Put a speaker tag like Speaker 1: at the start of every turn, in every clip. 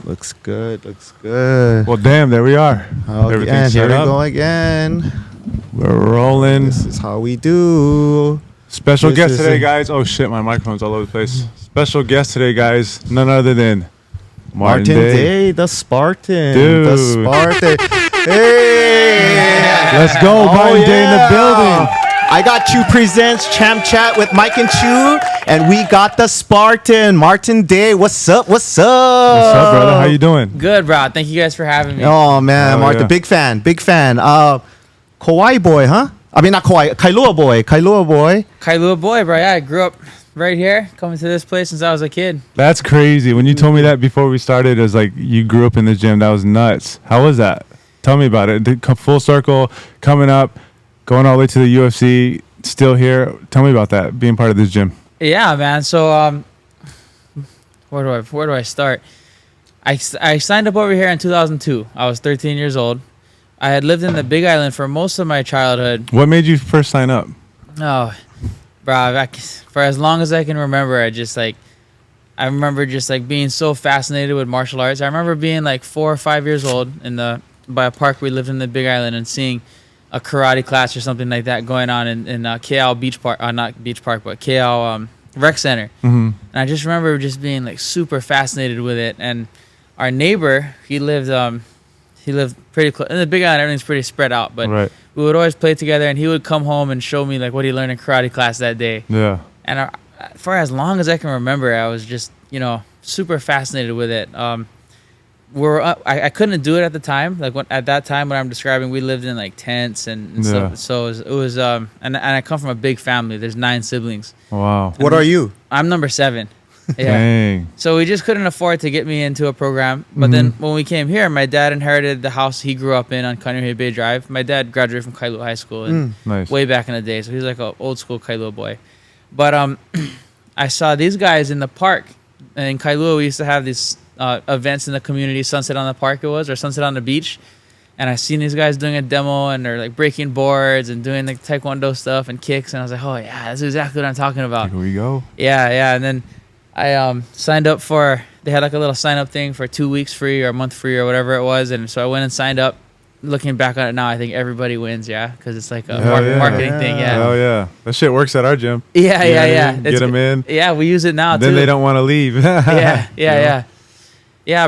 Speaker 1: Looks good. Looks good.
Speaker 2: Well, damn, there we are.
Speaker 1: Okay, and here we go again.
Speaker 2: We're rolling.
Speaker 1: This is how we do.
Speaker 2: Special guest today, guys. Oh, shit, my microphone's all over the place. Special guest today, guys. None other than Martin Day,
Speaker 1: the Spartan.
Speaker 2: Dude.
Speaker 1: The Spartan. Hey!
Speaker 2: Let's go, Martin Day in the building.
Speaker 1: I got Chew Presents Champ Chat with Mike and Chew, and we got the Spartan, Martin Day. What's up? What's up?
Speaker 2: What's up, brother? How you doing?
Speaker 3: Good, bro. Thank you guys for having me.
Speaker 1: Oh, man, Martin,
Speaker 2: yeah.
Speaker 1: big fan. Kauai boy, huh? I mean, not Kauai, Kailua boy.
Speaker 3: Kailua boy, bro. Yeah, I grew up right here, coming to this place since I was a kid.
Speaker 2: That's crazy. When you told me that before we started, it was like you grew up in the gym. That was nuts. How was that? Tell me about it. Full circle, coming up, going all the way to the UFC, still here. Tell me about that, being part of this gym.
Speaker 3: Yeah, man. So, where do I start? I signed up over here in 2002. I was 13 years old. I had lived in the Big Island for most of my childhood.
Speaker 2: What made you first sign up?
Speaker 3: Oh, bro, for as long as I can remember, I remember just like being so fascinated with martial arts. I remember being like 4 or 5 years old by a park we lived in the Big Island and seeing a karate class or something like that going on in KL Beach Park, not Beach Park, but KL Rec Center.
Speaker 2: Mm-hmm.
Speaker 3: And I just remember just being like super fascinated with it. And our neighbor, he lived pretty close. In the Big Island, everything's pretty spread out, but
Speaker 2: Right.
Speaker 3: we would always play together, and he would come home and show me like what he learned in karate class that day.
Speaker 2: Yeah.
Speaker 3: And for as long as I can remember, I was just, super fascinated with it. I couldn't do it at the time. Like at that time when I'm describing, we lived in like tents and stuff. So it was and I come from a big family. There's 9 siblings.
Speaker 2: Wow.
Speaker 1: What are you?
Speaker 3: I'm number 7. Yeah.
Speaker 2: Dang.
Speaker 3: So we just couldn't afford to get me into a program. But then when we came here, my dad inherited the house he grew up in on Kaneohe Bay Drive. My dad graduated from Kailua High School
Speaker 2: Nice.
Speaker 3: way back in the day. So he's like an old school Kailua boy. But I saw these guys in the park. And in Kailua, we used to have these events in the community, Sunset on the Park or Sunset on the Beach. And I seen these guys doing a demo, and they're like breaking boards and doing like taekwondo stuff and kicks. And I was like, oh yeah, that's exactly what I'm talking about.
Speaker 2: Here we go.
Speaker 3: Yeah. And then I signed up they had like a little sign up thing for 2 weeks free or a month free or whatever it was. And so I went and signed up. Looking back on it now, I think everybody wins, yeah, because it's like a marketing thing, yeah.
Speaker 2: Oh, yeah. That shit works at our gym.
Speaker 3: Yeah.
Speaker 2: Get them in.
Speaker 3: Yeah, we use it now,
Speaker 2: then
Speaker 3: too.
Speaker 2: they don't want to leave.
Speaker 3: Yeah,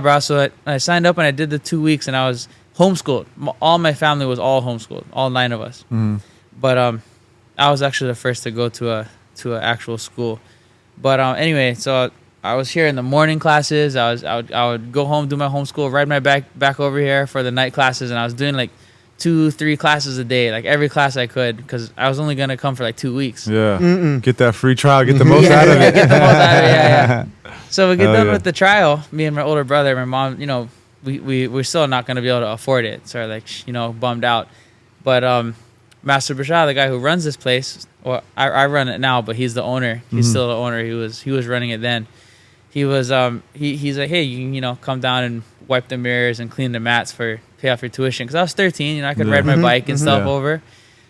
Speaker 3: bro. So I signed up and I did the 2 weeks, and I was homeschooled. All my family was all homeschooled, all 9 of us.
Speaker 2: Mm-hmm.
Speaker 3: But I was actually the first to go to an actual school. But anyway, so I was here in the morning classes. I would go home, do my homeschool, ride my back over here for the night classes, and I was doing like 2-3 classes a day, like every class I could, because I was only gonna come for like 2 weeks.
Speaker 2: Yeah. Get that free trial. Get the most out of it.
Speaker 3: Get the most out of it. Yeah. So we get done with the trial. Me and my older brother, my mom, we're still not gonna be able to afford it. So like, bummed out. But Master Bashar, the guy who runs this place, well, I run it now, but he's the owner. He's still the owner. He was running it then. He was he's like, hey, you can come down and wipe the mirrors and clean the mats for pay off your tuition, because I was 13. I could ride my bike and stuff over. It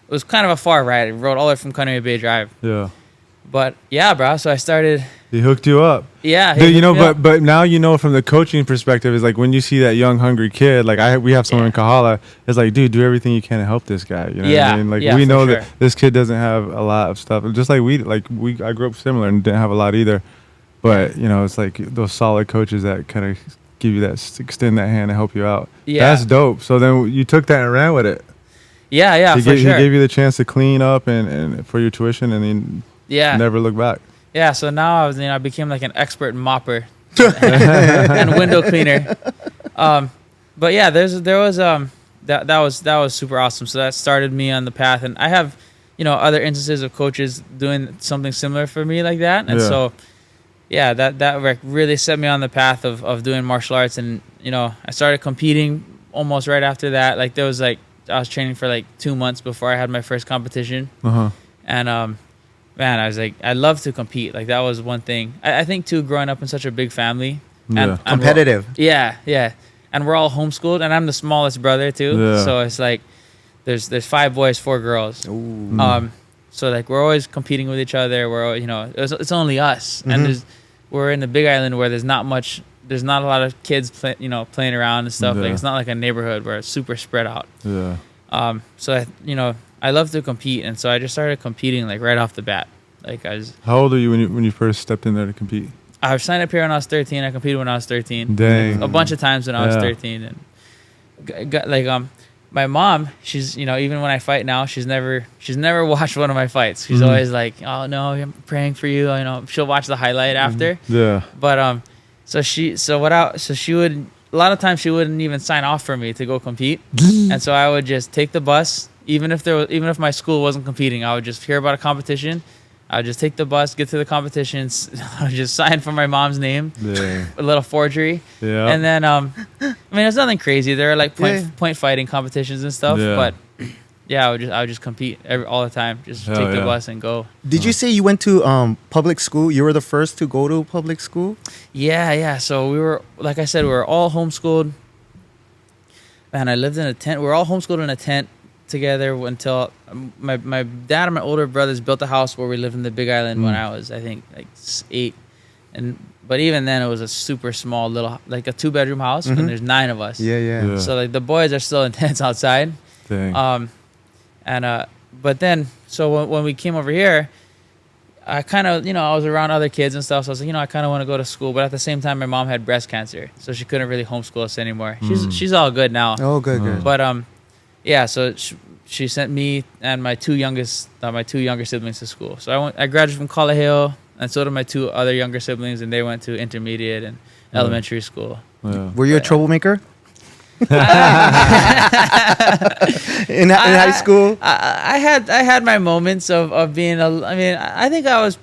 Speaker 3: was kind of a far ride. I rode all the way from Kaneohe Bay Drive.
Speaker 2: Yeah.
Speaker 3: But yeah, bro. So I started.
Speaker 2: He hooked you up.
Speaker 3: Yeah.
Speaker 2: Dude, but now from the coaching perspective, is like when you see that young hungry kid, like we have someone in Kahala, it's like, dude, do everything you can to help this guy. You know what I mean? Like we know that this kid doesn't have a lot of stuff, just like I grew up similar and didn't have a lot either. But, it's like those solid coaches that kind of give you that, extend that hand and help you out. Yeah. That's dope. So then you took that and ran with it.
Speaker 3: Yeah,
Speaker 2: He gave you the chance to clean up and for your tuition, and then never look back. Yeah,
Speaker 3: so now I became like an expert mopper and window cleaner. But yeah, that was super awesome. So that started me on the path. And I have, other instances of coaches doing something similar for me like that. And so... yeah, that really set me on the path of doing martial arts. And, I started competing almost right after that. Like, there was, I was training for, 2 months before I had my first competition.
Speaker 2: Uh-huh.
Speaker 3: And, man, I was like, I love to compete. Like, that was one thing. I think, too, growing up in such a big family.
Speaker 2: And
Speaker 1: competitive.
Speaker 3: Yeah. And we're all homeschooled. And I'm the smallest brother, too.
Speaker 2: Yeah.
Speaker 3: So it's like, there's 5 boys, 4 girls.
Speaker 1: Ooh.
Speaker 3: So we're always competing with each other. We're it's only us, and we're in the Big Island where there's not much there's not a lot of kids playing around and stuff. Like it's not like a neighborhood where it's super spread out.
Speaker 2: Yeah.
Speaker 3: So I love to compete, and so I just started competing like right off the bat. Like
Speaker 2: How old are you when you first stepped in there to compete?
Speaker 3: I signed up here when I was 13. I competed when I was 13.
Speaker 2: Dang.
Speaker 3: A bunch of times when I was 13, and got like my mom, she's even when I fight now, she's never watched one of my fights. She's always like, oh no, I'm praying for you. She'll watch the highlight after.
Speaker 2: Yeah.
Speaker 3: But she would, a lot of times she wouldn't even sign off for me to go compete, and so I would just take the bus, even if my school wasn't competing. I would just hear about a competition. I would just take the bus, get to the competitions. I would just sign for my mom's name, a little forgery. Yeah. And then, it's nothing crazy. There are like point fighting competitions and stuff, but yeah, I would just compete all the time. Just take the bus and go.
Speaker 1: Did you say you went to public school? You were the first to go to public school?
Speaker 3: Yeah. So we were, like I said, we were all homeschooled. Man, I lived in a tent. We were all homeschooled in a tent together until my dad and my older brothers built a house where we lived in the Big Island when I was, I think, like 8. But even then it was a super small little, like a 2-bedroom house, and there's 9 of us.
Speaker 1: Yeah.
Speaker 3: So like the boys are still in tents outside.
Speaker 2: Dang.
Speaker 3: But then, so when we came over here, I kind of, I was around other kids and stuff. So I was like, I kind of want to go to school. But at the same time, my mom had breast cancer, so she couldn't really homeschool us anymore. She's all good now.
Speaker 1: Oh, good.
Speaker 3: But yeah, so she sent me and my two younger siblings to school. So I graduated from Collar Hill, and so did my 2 other younger siblings, and they went to intermediate and elementary school.
Speaker 1: Yeah. Were you a troublemaker? in high school?
Speaker 3: I had my moments of being I think I was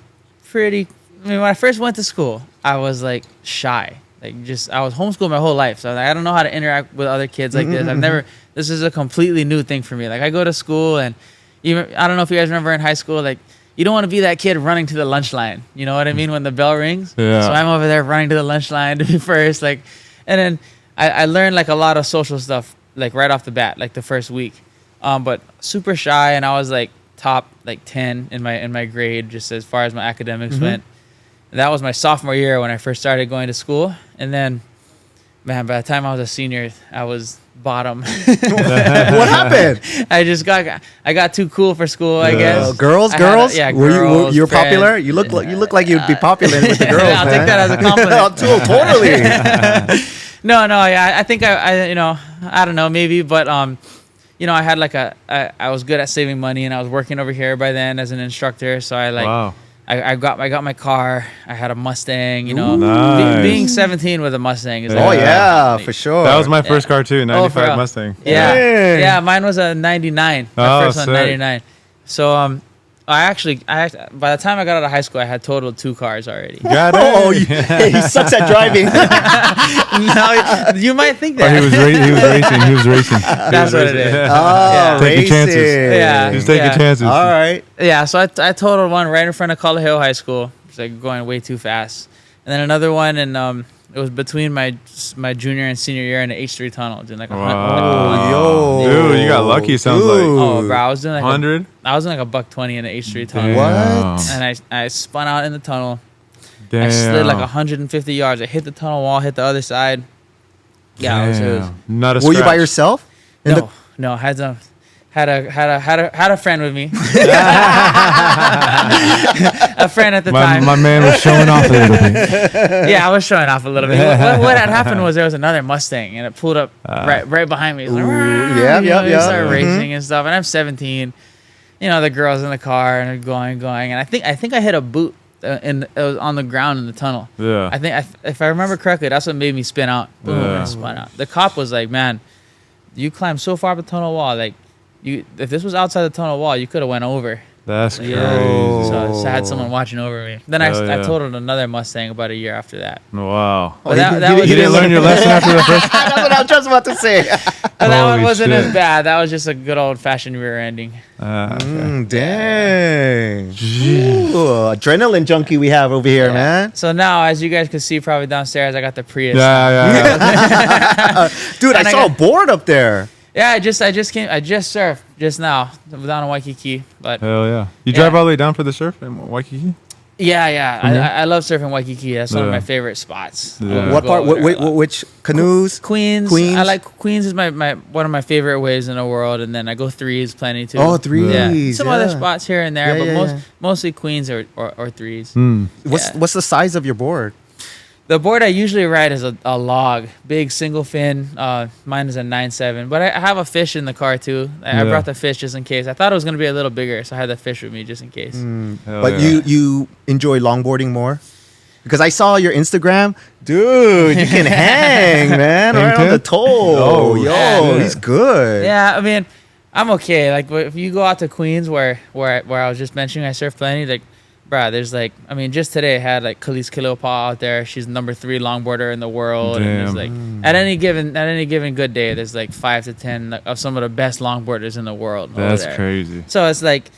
Speaker 3: pretty. When I first went to school, I was like shy. I was homeschooled my whole life, so I don't know how to interact with other kids like this. This is a completely new thing for me. Like I go to school, and even I don't know if you guys remember in high school, like you don't want to be that kid running to the lunch line. You know what I mean? When the bell rings.
Speaker 2: Yeah.
Speaker 3: So I'm over there running to the lunch line to be first, and then I learned like a lot of social stuff like right off the bat, like the first week. But super shy, and I was like top like 10 in my grade just as far as my academics went. That was my sophomore year when I first started going to school. And then, man, by the time I was a senior, I was bottom.
Speaker 1: What happened?
Speaker 3: I got too cool for school, I guess.
Speaker 1: Girls?
Speaker 3: Girls.
Speaker 1: Were you popular? You look like you'd be popular with the girls.
Speaker 3: I'll take that as a compliment.
Speaker 1: Totally.
Speaker 3: No. Yeah, I think I don't know, maybe, but I had like I was good at saving money, and I was working over here by then as an instructor. So
Speaker 2: Wow.
Speaker 3: I got my car. I had a Mustang.
Speaker 2: Nice.
Speaker 3: Being 17 with a Mustang is
Speaker 1: for sure.
Speaker 2: That was my first car too, 95 Mustang.
Speaker 3: Yeah, mine was a 99. My first one, 99. So I by the time I got out of high school, I had totaled 2 cars already.
Speaker 1: He sucks at driving.
Speaker 3: No, you might think that.
Speaker 2: He was racing.
Speaker 3: That's what it is.
Speaker 2: Taking chances.
Speaker 3: Yeah.
Speaker 2: Just taking chances.
Speaker 1: All right.
Speaker 3: Yeah, so I totaled one right in front of Collar Hill High School. It's like going way too fast. And then another one, and it was between my junior and senior year in the H3 tunnel, doing like a
Speaker 2: dude, you got lucky. Sounds like.
Speaker 3: Oh, bro, I was doing like
Speaker 2: 100.
Speaker 3: I was doing like a $120 in the H3 tunnel.
Speaker 1: What?
Speaker 3: And I spun out in the tunnel.
Speaker 2: Damn.
Speaker 3: I slid like 150 yards. I hit the tunnel wall, hit the other side. Yeah, it was
Speaker 2: not a
Speaker 1: Were you by yourself?
Speaker 3: No, had a friend with me. A friend at the time.
Speaker 2: My man was showing off a little bit.
Speaker 3: Yeah, I was showing off a little bit. What had happened was there was another Mustang, and it pulled up right behind me. It was like,
Speaker 1: yeah.
Speaker 3: Started racing and stuff, and I'm 17. The girls in the car and they're going, and I think I hit a boot. It was on the ground in the tunnel.
Speaker 2: Yeah.
Speaker 3: I think if I remember correctly, that's what made me spin out. Boom, and I spun out. The cop was like, "Man, you climbed so far up the tunnel wall. Like, if this was outside the tunnel wall, you could have went over."
Speaker 2: That's crazy.
Speaker 3: So I had someone watching over me. Then I totaled another Mustang about a year after that.
Speaker 2: Wow.
Speaker 3: But
Speaker 2: you didn't learn your lesson after the first?
Speaker 1: That's what I was just about to say.
Speaker 3: But that one wasn't as bad. That was just a good old-fashioned rear ending.
Speaker 1: Dang. Ooh, adrenaline junkie we have over here, man.
Speaker 3: So now, as you guys can see probably downstairs, I got the Prius.
Speaker 2: Yeah.
Speaker 1: Dude, I saw a board up there.
Speaker 3: Yeah, I just surfed just now down in Waikiki. But
Speaker 2: hell yeah. You drive all the way down for the surf in Waikiki?
Speaker 3: Yeah. I love surfing Waikiki. That's one of my favorite spots.
Speaker 2: Yeah.
Speaker 1: What part? Which canoes?
Speaker 3: Queens. I like Queens is my one of my favorite waves in the world, and then I go threes plenty too.
Speaker 1: Oh, threes.
Speaker 3: Yeah. Some other spots here and there, but mostly Queens or threes.
Speaker 1: What's the size of your board?
Speaker 3: The board I usually ride is a log, big single fin. Mine is a 9.7, but I have a fish in the car too. I brought the fish just in case. I thought it was gonna be a little bigger, so I had the fish with me just in case.
Speaker 1: But you enjoy longboarding more? Because I saw your Instagram, dude. You can hang, man, right on the toe. He's good.
Speaker 3: Yeah, I mean, I'm okay. Like if you go out to Queens, where I was just mentioning, I surf plenty. Like, bruh, there's like, I mean, just today I had like Khalees Kilopa out there. She's number 3 longboarder in the world.
Speaker 2: Damn.
Speaker 3: And there's like at any given good day, there's like 5 to 10 of some of the best longboarders in the world.
Speaker 2: That's crazy.
Speaker 3: So it's like,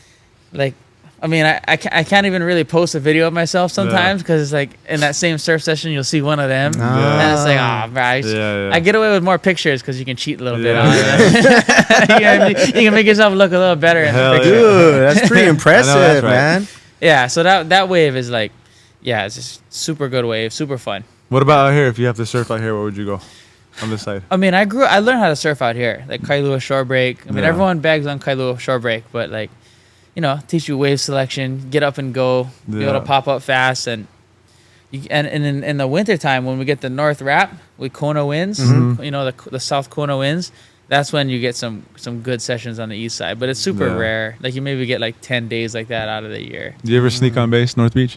Speaker 3: I mean, I can't even really post a video of myself sometimes because it's like in that same surf session you'll see one of them, and it's like, bro, I get away with more pictures because you can cheat a little bit on it. You can make yourself look a little better in the picture.
Speaker 1: Dude, that's pretty impressive, man.
Speaker 3: Yeah, so that wave is like, it's just super good wave, super fun.
Speaker 2: What about out here? If you have to surf out here, where would you go? On this side.
Speaker 3: I mean, I learned how to surf out here, like Kailua shore break. I mean, everyone bags on Kailua shore break, but like, teach you wave selection, get up and go, be able to pop up fast, and in the wintertime when we get the north wrap with Kona winds, the south Kona winds, that's when you get some good sessions on the east side. But it's super rare. Like you maybe get like 10 days like that out of the year.
Speaker 2: Do you ever sneak on base, North Beach?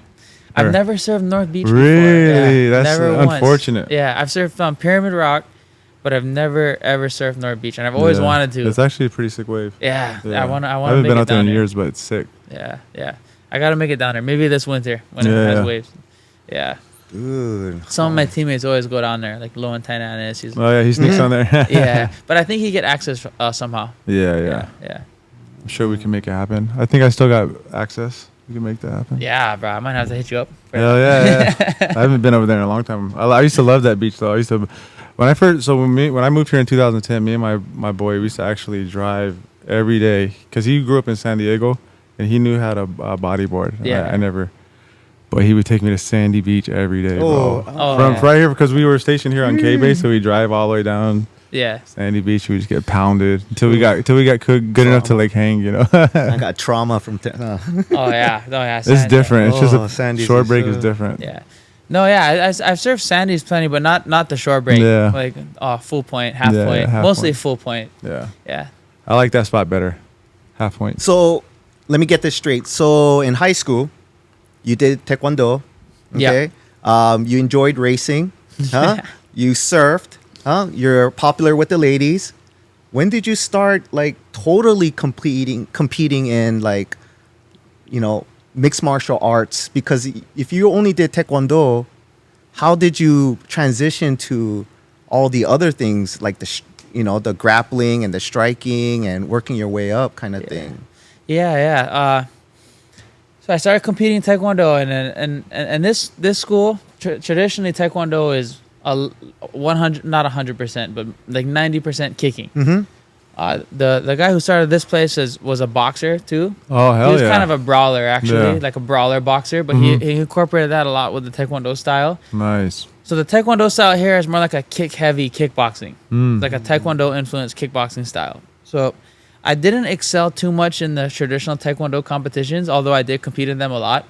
Speaker 3: I've never surfed North Beach
Speaker 2: really?
Speaker 3: before.
Speaker 2: That's unfortunate.
Speaker 3: Once. Yeah, I've surfed on Pyramid Rock, but I've never ever surfed North Beach, and I've always wanted to.
Speaker 2: It's actually a pretty sick wave.
Speaker 3: Yeah. I want to.
Speaker 2: I haven't been out there in years, but it's sick.
Speaker 3: Yeah. I gotta make it down there. Maybe this winter when it has waves. Yeah.
Speaker 1: Dude.
Speaker 3: Some of my teammates always go down there, like Lowen Tainanis.
Speaker 2: He sneaks on there.
Speaker 3: Yeah, but I think he get access somehow.
Speaker 2: Yeah. I'm sure we can make it happen. I think I still got access. We can make that happen.
Speaker 3: Yeah, bro. I might have to hit you up.
Speaker 2: Hell yeah. I haven't been over there in a long time. I used to love that beach though. When I moved here in 2010, me and my boy, we used to actually drive every day because he grew up in San Diego and he knew how to bodyboard. I never, but he would take me to Sandy Beach every day, bro. From right here, because we were stationed here on K-Base, so we drive all the way down. Yeah, Sandy Beach, we just get pounded until we got good enough to like hang,
Speaker 1: I got trauma from.
Speaker 2: It's different. It's just shore break is different.
Speaker 3: Yeah. No, I've surfed Sandy's plenty, but not the shore break. Yeah. Like full point, half point, mostly full point. Yeah.
Speaker 2: I like that spot better, half point.
Speaker 1: So, let me get this straight. So in high school, you did taekwondo. Okay. Yeah. You enjoyed racing. Huh? You surfed. Huh? You're popular with the ladies. When did you start like totally competing in like, mixed martial arts? Because if you only did taekwondo, how did you transition to all the other things like the grappling and the striking and working your way up kind of thing?
Speaker 3: So I started competing taekwondo, and this school traditionally taekwondo is 100, not 100%, but like 90% kicking. The guy who started this place was a boxer too.
Speaker 2: Oh, hell yeah.
Speaker 3: He was kind of a brawler, actually, like a brawler boxer, but he incorporated that a lot with the taekwondo style.
Speaker 2: Nice.
Speaker 3: So the taekwondo style here is more like a kick-heavy kickboxing, like a taekwondo-influenced kickboxing style. So I didn't excel too much in the traditional taekwondo competitions, although I did compete in them a lot.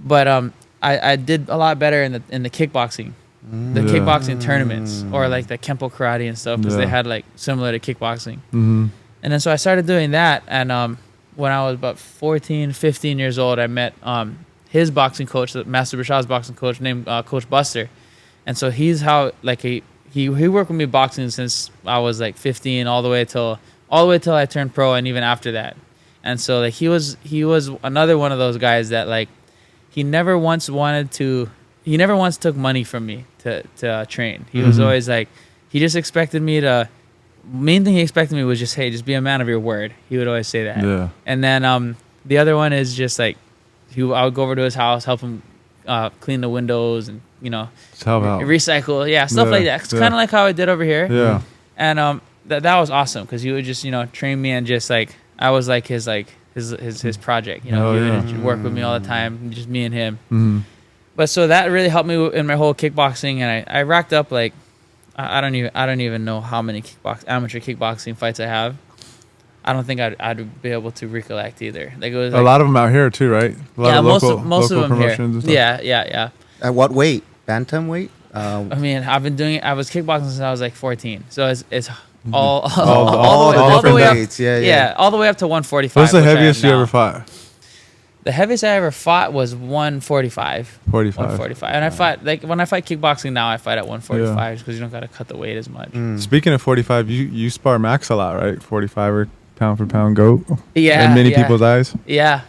Speaker 3: But I did a lot better in the kickboxing. The kickboxing tournaments or like the Kempo karate and stuff because they had like similar to kickboxing. And then so I started doing that, and when I was about 14, 15 years old, I met his boxing coach, Master Bashad's boxing coach, named Coach Buster. And so he's how like he worked with me boxing since I was like 15 all the way till I turned pro, and even after that. And so like he was another one of those guys that like he never once took money from me to train. He was always like, he just expected me to, main thing he expected me was just, hey, just be a man of your word. He would always say that. Yeah. And then the other one is just like, I would go over to his house, help him clean the windows and, recycle. Stuff like that. It's kind of like how I did over here.
Speaker 2: Yeah.
Speaker 3: And that was awesome because he would just, train me, and just like, I was like his his project. You know, he would work with me all the time, just me and him. But so that really helped me in my whole kickboxing, and I racked up like I don't even know how many amateur kickboxing fights I have. I don't think I'd be able to recollect either. Like it was
Speaker 2: a lot of them out here too, right?
Speaker 3: Most of them here. Yeah.
Speaker 1: At what weight? Bantamweight?
Speaker 3: I mean, I've been doing it. I was kickboxing since I was like 14, so it's all the way up. Yeah, all the way up to 145.
Speaker 2: What's the heaviest you ever fought?
Speaker 3: The heaviest I ever fought was 145. 145. And I fight, like, when I fight kickboxing now, I fight at 145 because you don't got to cut the weight as much.
Speaker 2: Speaking of 45, you spar Max a lot, right? 45er pound for pound goat.
Speaker 3: Yeah.
Speaker 2: In many people's eyes.
Speaker 3: Yeah.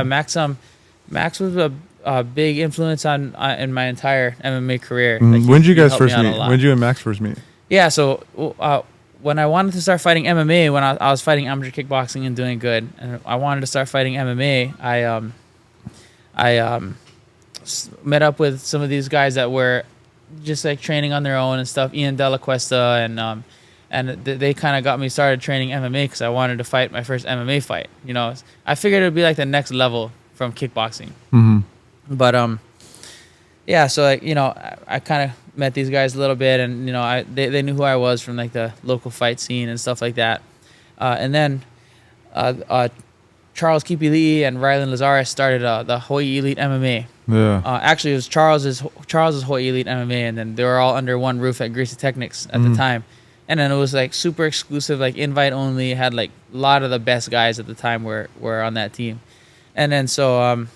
Speaker 3: Max was a big influence on in my entire MMA career. Like,
Speaker 2: when did you guys first meet? When did you and Max first meet? Yeah,
Speaker 3: so when I wanted to start fighting MMA, when I was fighting amateur kickboxing and doing good, and I wanted to start fighting MMA, I met up with some of these guys that were just like training on their own and stuff. Ian Della Cuesta and they kind of got me started training MMA because I wanted to fight my first MMA fight. You know, I figured it would be like the next level from kickboxing. But yeah, so like, you know, I kind of met these guys a little bit, and you know, they knew who I was from like the local fight scene and stuff like that. And then Charles Kipili and Rylan Lazarus started the Hawaii Elite MMA.
Speaker 2: Yeah.
Speaker 3: Actually, it was Charles's Hawaii Elite MMA, and then they were all under one roof at Greasy Technics at the time. And then it was like super exclusive, like invite only. Had like a lot of the best guys at the time were on that team. And then so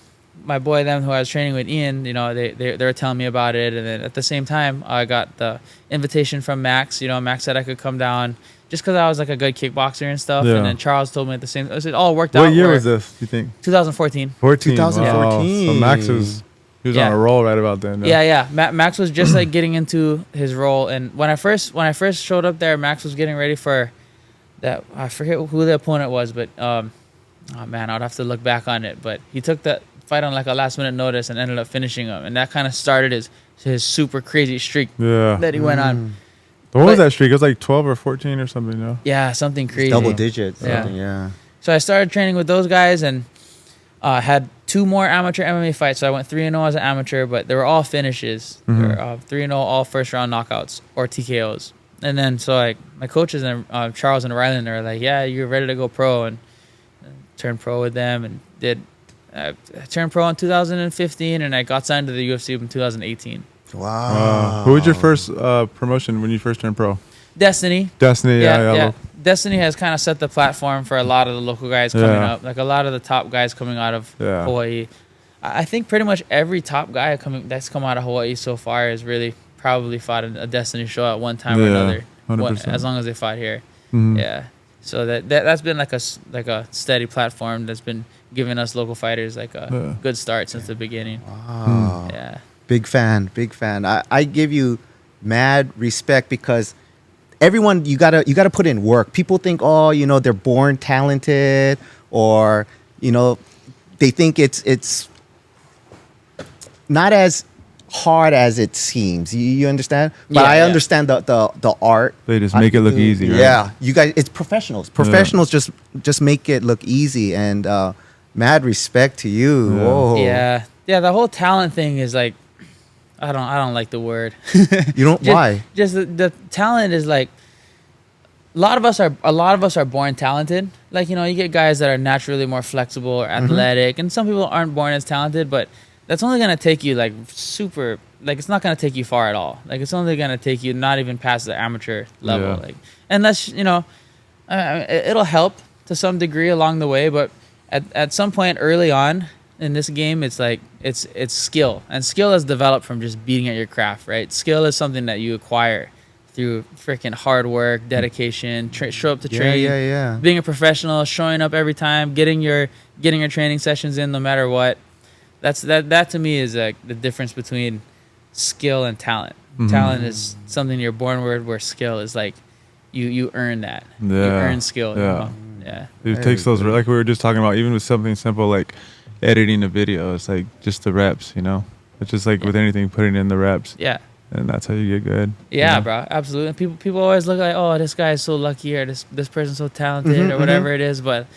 Speaker 3: my boy, them who I was training with, Ian, you know, they were telling me about it. And then at the same time, I got the invitation from Max. You know, Max said I could come down just because I was like a good kickboxer and stuff. Yeah. And then Charles told me at the same time. It all worked out.
Speaker 2: What year was this, you think?
Speaker 3: 2014.
Speaker 1: 2014.
Speaker 2: Wow. So Max was on a roll right about then.
Speaker 3: Yeah. Max was just like getting into his role. And when I first showed up there, Max was getting ready for that. I forget who the opponent was, but oh man, I'd have to look back on it. But he took that fight on like a last minute notice and ended up finishing him, and that kind of started his super crazy streak that he went on.
Speaker 2: What was that streak? It was like 12 or 14 or something, no?
Speaker 3: Yeah, something crazy.
Speaker 1: Double digits. Yeah.
Speaker 3: So I started training with those guys and had 2 more amateur MMA fights. So I went 3-0 as an amateur, but they were all finishes. They were 3-0, all first round knockouts or TKOs. And then so like my coaches and Charles and Rylan are like, yeah, you're ready to go pro, and turned pro with them and did. I turned pro in 2015, and I got signed to the UFC in 2018.
Speaker 1: Wow.
Speaker 2: Who was your first promotion when you first turned pro?
Speaker 3: Destiny.
Speaker 2: Yeah.
Speaker 3: Destiny has kind of set the platform for a lot of the local guys coming up. Like a lot of the top guys coming out of Hawaii. I think pretty much every top guy that's come out of Hawaii so far has really probably fought a Destiny show at one time or another. 100%. As long as they fought here. Yeah. So that's been like a steady platform that's been giving us local fighters like a good start since the beginning.
Speaker 1: Wow.
Speaker 3: Yeah.
Speaker 1: Big fan. I give you mad respect because everyone, you gotta put in work. People think, oh, you know, they're born talented, or you know, they think it's not as hard as it seems. You understand? But I understand the art.
Speaker 2: They just make it look easy, right?
Speaker 1: Yeah, you guys, it's professionals. Professionals just make it look easy, and mad respect to you. Whoa.
Speaker 3: Yeah. The whole talent thing is like, I don't like the word.
Speaker 1: You don't? Why?
Speaker 3: Just the talent is like, a lot of us are born talented. Like, you know, you get guys that are naturally more flexible or athletic, and some people aren't born as talented, but that's only going to take you like super, like it's not going to take you far at all. Like it's only going to take you not even past the amateur level. Like, unless, you know, it'll help to some degree along the way, but at some point early on in this game, it's like, it's skill, and skill is developed from just beating at your craft, right? Skill is something that you acquire through freaking hard work, dedication, show up to train, being a professional, showing up every time, getting your training sessions in no matter what. That to me is like the difference between skill and talent. Talent is something you're born with, where skill is like you earn that. You earn skill.
Speaker 2: Yeah.
Speaker 3: You know?
Speaker 2: It takes those, like we were just talking about, even with something simple like editing a video, it's like just the reps, you know? It's just like with anything, putting in the reps.
Speaker 3: Yeah.
Speaker 2: And that's how you get good.
Speaker 3: Yeah, bro, absolutely. And people always look like, oh, this guy is so lucky, or this person's so talented, or whatever it is. But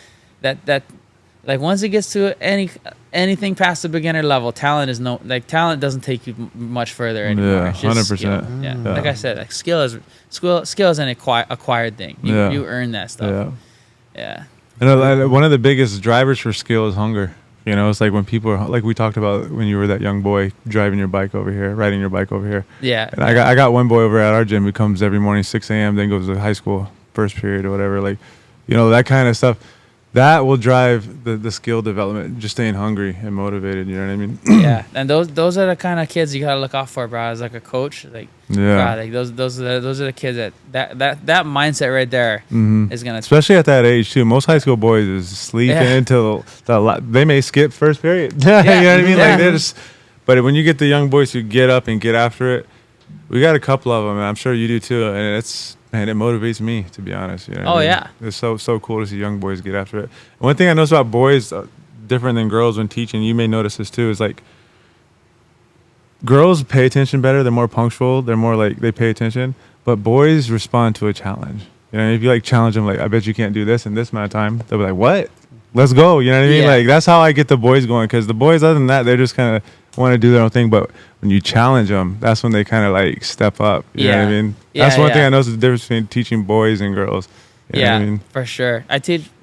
Speaker 3: that like once it gets to anything past the beginner level, talent doesn't take you much further anymore.
Speaker 2: Yeah,
Speaker 3: It's just
Speaker 2: 100%.
Speaker 3: skill. Yeah. Like I said, like skill is an acquired thing. You earn that stuff. Yeah.
Speaker 2: And one of the biggest drivers for skill is hunger. You know, it's like when people are, like we talked about when you were that young boy riding your bike over here.
Speaker 3: Yeah.
Speaker 2: And I got one boy over at our gym who comes every morning 6 a.m. then goes to high school first period or whatever. Like, you know, that kind of stuff. That will drive the skill development, just staying hungry and motivated. You know what I mean?
Speaker 3: Yeah, and those are the kind of kids you gotta look out for, bro. As like a coach, like bro, like those are the kids that mindset right there is gonna.
Speaker 2: Especially at that age too. Most high school boys is sleeping until they may skip first period. You know what I mean? Like they're just. But when you get the young boys who get up and get after it, we got a couple of them, and I'm sure you do too. And it motivates me, to be honest. You know what I mean?
Speaker 3: Yeah.
Speaker 2: It's so cool to see young boys get after it. And one thing I notice about boys, different than girls when teaching, you may notice this too, is like girls pay attention better. They're more punctual. They're more like they pay attention. But boys respond to a challenge. You know, if you like challenge them, like, I bet you can't do this in this amount of time, they'll be like, what? Let's go. You know what I mean?
Speaker 3: Yeah.
Speaker 2: Like, that's how I get the boys going. Because the boys, other than that, they're just kind of want to do their own thing. But when you challenge them, that's when they kind of like step up. You know what I mean? That's one thing I noticed the difference between teaching boys and girls. You know what I mean?
Speaker 3: For sure.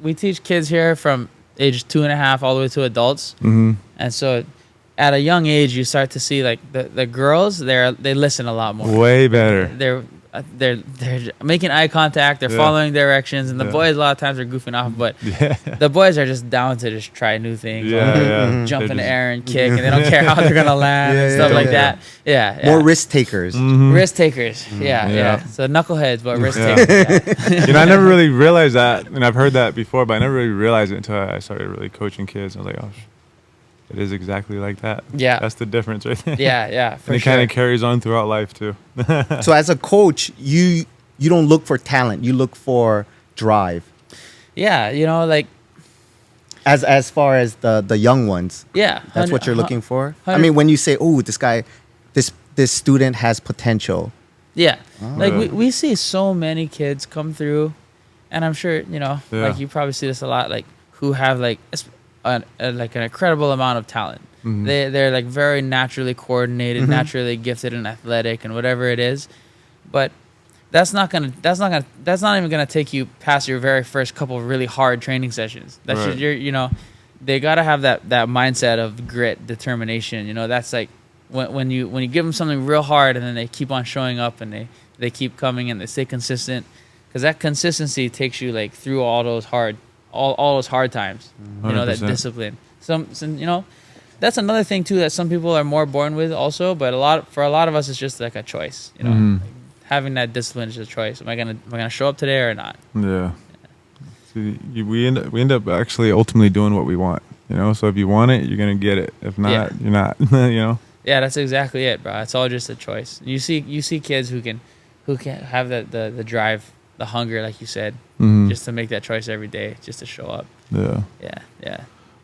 Speaker 3: We teach kids here from age 2.5 all the way to adults.
Speaker 2: Mm-hmm.
Speaker 3: And so at a young age, you start to see like the girls, they listen a lot more.
Speaker 2: Way better.
Speaker 3: They're making eye contact. They're following directions, and the boys a lot of times are goofing off. But the boys are just down to just try new things, jump in the air and kick, and they don't care how they're gonna land and stuff like that. Yeah,
Speaker 1: more risk takers.
Speaker 2: Mm-hmm.
Speaker 3: Risk takers. Yeah. So knuckleheads, but risk takers.
Speaker 2: You know, I never really realized that, and I've heard that before, but I never really realized it until I started really coaching kids. I was like, oh. It is exactly like that.
Speaker 3: Yeah.
Speaker 2: That's the difference right there.
Speaker 3: Yeah,
Speaker 2: and it kind of carries on throughout life too.
Speaker 1: So as a coach, you don't look for talent, you look for drive.
Speaker 3: Yeah, you know, like
Speaker 1: as far as the young ones.
Speaker 3: Yeah.
Speaker 1: That's what you're looking for? I mean, when you say, "Oh, this student has potential."
Speaker 3: Yeah. Like we see so many kids come through, and I'm sure, you know, like you probably see this a lot, like who have like an incredible amount of talent. Mm-hmm. They're like very naturally coordinated, naturally gifted and athletic and whatever it is, but that's not even gonna take you past your very first couple of really hard training sessions. That's you know, they gotta have that mindset of grit, determination. You know, that's like when you give them something real hard and then they keep on showing up and they keep coming and they stay consistent, because that consistency takes you like through all those hard times. 100%. You know, that discipline. Some you know, that's another thing too that some people are more born with also, but for a lot of us it's just like a choice. You know, like having that discipline is a choice. Am I gonna show up today or not? Yeah.
Speaker 2: See, we end up actually ultimately doing what we want. You know, so if you want it, you're gonna get it. If not, you're not. You know.
Speaker 3: Yeah, that's exactly it, bro. It's all just a choice. You see kids who can have the drive, the hunger, like you said, just to make that choice every day, just to show up. Yeah.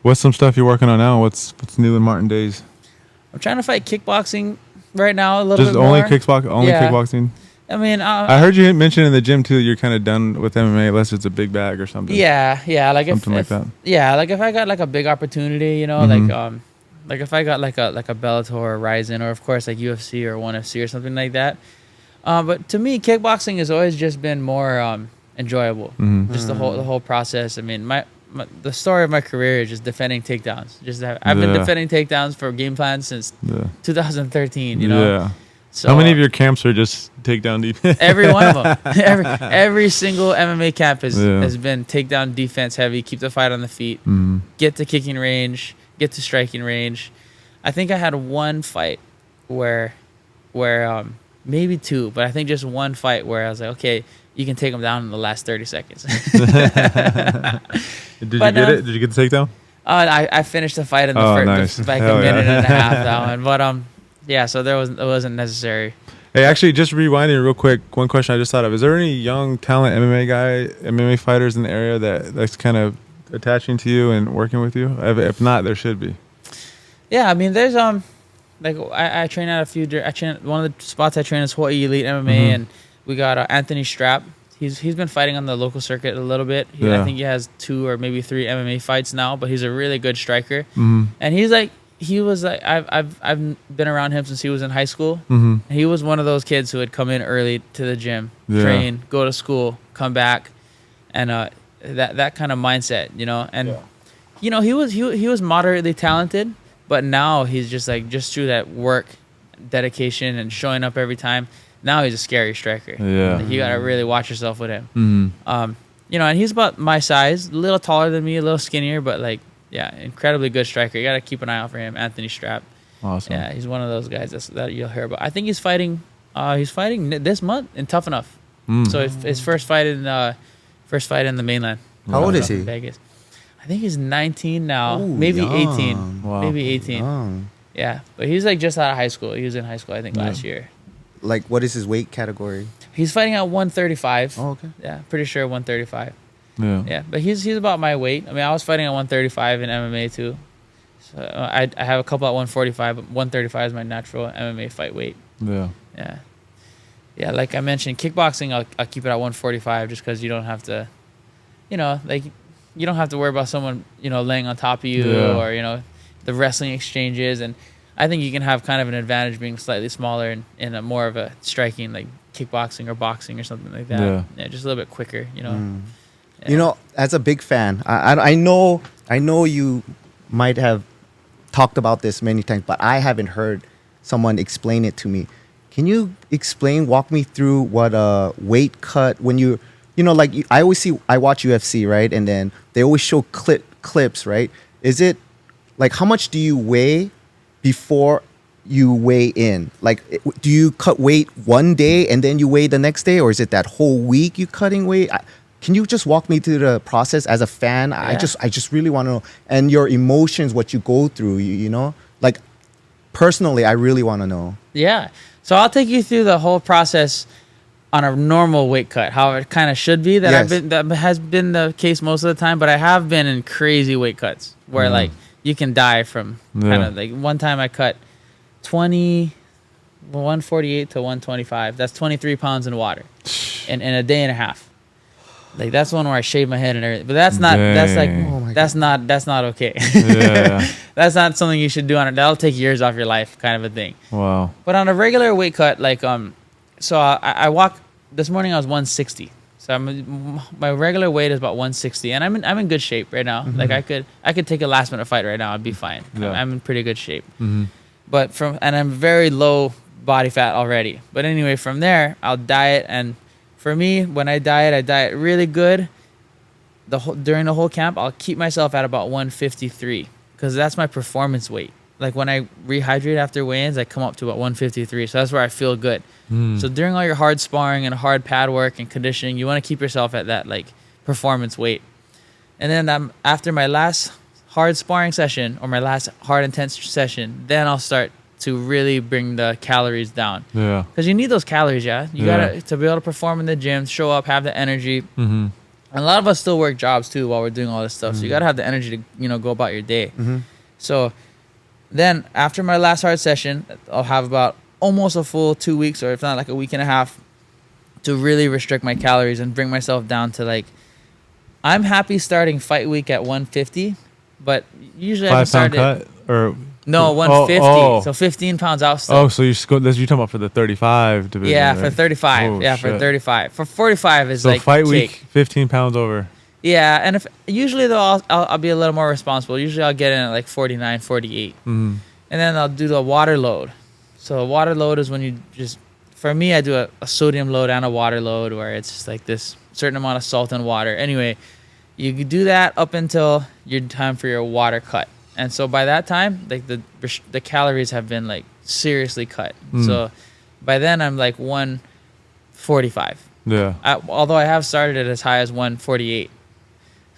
Speaker 2: What's some stuff you're working on now? What's new in Martin Days?
Speaker 3: I'm trying to fight kickboxing right now a little
Speaker 2: just
Speaker 3: bit more.
Speaker 2: Only kickboxing?
Speaker 3: I mean,
Speaker 2: I heard you mention in the gym too, you're kind of done with MMA unless it's a big bag or something.
Speaker 3: Yeah, like
Speaker 2: something like that.
Speaker 3: Yeah, like if I got like a big opportunity, you know, like if I got like a Bellator or Ryzen or of course like UFC or ONE FC or something like that. But to me, kickboxing has always just been more enjoyable. Just the whole process. I mean, the story of my career is just defending takedowns. I've been defending takedowns for game plans since 2013. You know.
Speaker 2: Yeah.
Speaker 3: So,
Speaker 2: how many of your camps are just takedown defense?
Speaker 3: Every one of them. every single MMA camp has been takedown defense heavy. Keep the fight on the feet. Get to kicking range. Get to striking range. I think I had one fight where maybe two, but I think just one fight where I was like, okay, you can take them down in the last 30 seconds.
Speaker 2: Did you get it? Did you get the takedown?
Speaker 3: I finished the fight in the first, like a minute and a half that one. But yeah, so it wasn't necessary.
Speaker 2: Hey, actually, just rewinding real quick, one question I just thought of: is there any young talent MMA fighters in the area that's kind of attaching to you and working with you? If not, there should be.
Speaker 3: Yeah, I mean, there's like I train at one of the spots I train is Hawaii Elite MMA, and we got Anthony Strapp. he's been fighting on the local circuit a little bit. I think he has 2 or maybe 3 MMA fights now, but he's a really good striker. And he's like, I've been around him since he was in high school. He was one of those kids who would come in early to the gym, train, go to school, come back, and that kind of mindset, you know. And you know, he was moderately talented, but now he's just through that work, dedication, and showing up every time. Now he's a scary striker. Like, you gotta really watch yourself with him. You know, and he's about my size, a little taller than me, a little skinnier, but like, yeah, incredibly good striker. You gotta keep an eye out for him, Anthony Strapp.
Speaker 2: Awesome.
Speaker 3: Yeah, he's one of those guys that you'll hear about. I think he's fighting this month in Tough Enough. So his first fight in the mainland.
Speaker 1: How old is he?
Speaker 3: Vegas. I think he's 19 now,
Speaker 1: Ooh,
Speaker 3: maybe
Speaker 1: young.
Speaker 3: 18.
Speaker 2: Wow.
Speaker 3: Maybe 18.
Speaker 1: Young.
Speaker 3: Yeah, but he's like just out of high school. He was in high school, I think, last year.
Speaker 1: Like, what is his weight category?
Speaker 3: He's fighting at 135.
Speaker 1: Oh, okay.
Speaker 3: Yeah, pretty sure 135.
Speaker 2: Yeah.
Speaker 3: Yeah, but he's about my weight. I mean, I was fighting at 135 in MMA too. So I have a couple at 145, but 135 is my natural MMA fight weight.
Speaker 2: Yeah.
Speaker 3: Yeah. Yeah, like I mentioned, kickboxing, I'll keep it at 145 just because you don't have to, you know, like, you don't have to worry about someone, you know, laying on top of you or, you know, the wrestling exchanges. And I think you can have kind of an advantage being slightly smaller and in a more of a striking, like kickboxing or boxing or something like that. Yeah, just a little bit quicker, you know. Yeah.
Speaker 1: You know, as a big fan, I know you might have talked about this many times, but I haven't heard someone explain it to me. Can you walk me through what a weight cut when you know, like I watch UFC, right? And then they always show clips, right? Is it like, how much do you weigh before you weigh in? Like, do you cut weight one day and then you weigh the next day, or is it that whole week you cutting weight? Can you just walk me through the process as a fan? Yeah. I just really want to know, and your emotions, what you go through. You know, like personally, I really want to know.
Speaker 3: Yeah. So I'll take you through the whole process on a normal weight cut, how it kind of should be. That has been the case most of the time, but I have been in crazy weight cuts where like you can die from kind of like, one time I cut 148 to 125. That's 23 pounds in water in a day and a half. Like, that's one where I shaved my head and everything. But that's not, that's like, that's not okay.
Speaker 2: Yeah.
Speaker 3: That's not something you should do that'll take years off your life, kind of a thing.
Speaker 2: Wow.
Speaker 3: But on a regular weight cut, like, so I walk, this morning I was 160. So my regular weight is about 160, and I'm in good shape right now. Like, I could take a last minute fight right now. I'd be fine.
Speaker 2: Yeah.
Speaker 3: I'm in pretty good shape. But and I'm very low body fat already. But anyway, from there, I'll diet, and for me, when I diet really good. During the whole camp, I'll keep myself at about 153 because that's my performance weight. Like, when I rehydrate after weigh-ins, I come up to about 153. So that's where I feel good. So during all your hard sparring and hard pad work and conditioning, you want to keep yourself at that like performance weight. And then after my last hard sparring session or my last hard intense session, then I'll start to really bring the calories down. Yeah. Because you need those calories, You gotta, to be able to perform in the gym, show up, have the energy. And a lot of us still work jobs too while we're doing all this stuff. So you gotta have the energy to, you know, go about your day. So then after my last hard session, I'll have about almost a full 2 weeks, or if not like a week and a half, to really restrict my calories and bring myself down to like, I'm happy starting fight week at 150, but usually I start cut or no 150, so 15 pounds out still.
Speaker 2: Oh, so you're talking about for the 35 division?
Speaker 3: Yeah,
Speaker 2: right?
Speaker 3: for 35.
Speaker 2: Oh,
Speaker 3: yeah,
Speaker 2: shit.
Speaker 3: For 35. For 45 is so like
Speaker 2: fight
Speaker 3: cake.
Speaker 2: week, 15 pounds over.
Speaker 3: Yeah, and if usually though I'll be a little more responsible. Usually I'll get in at like 49, 48, and then I'll do the water load. So a water load is when you just, for me, I do a sodium load and a water load where it's just like this certain amount of salt and water. Anyway, you do that up until your time for your water cut. And so by that time, like the calories have been like seriously cut. So by then I'm like 145. Yeah. Although I have started it as high as 148.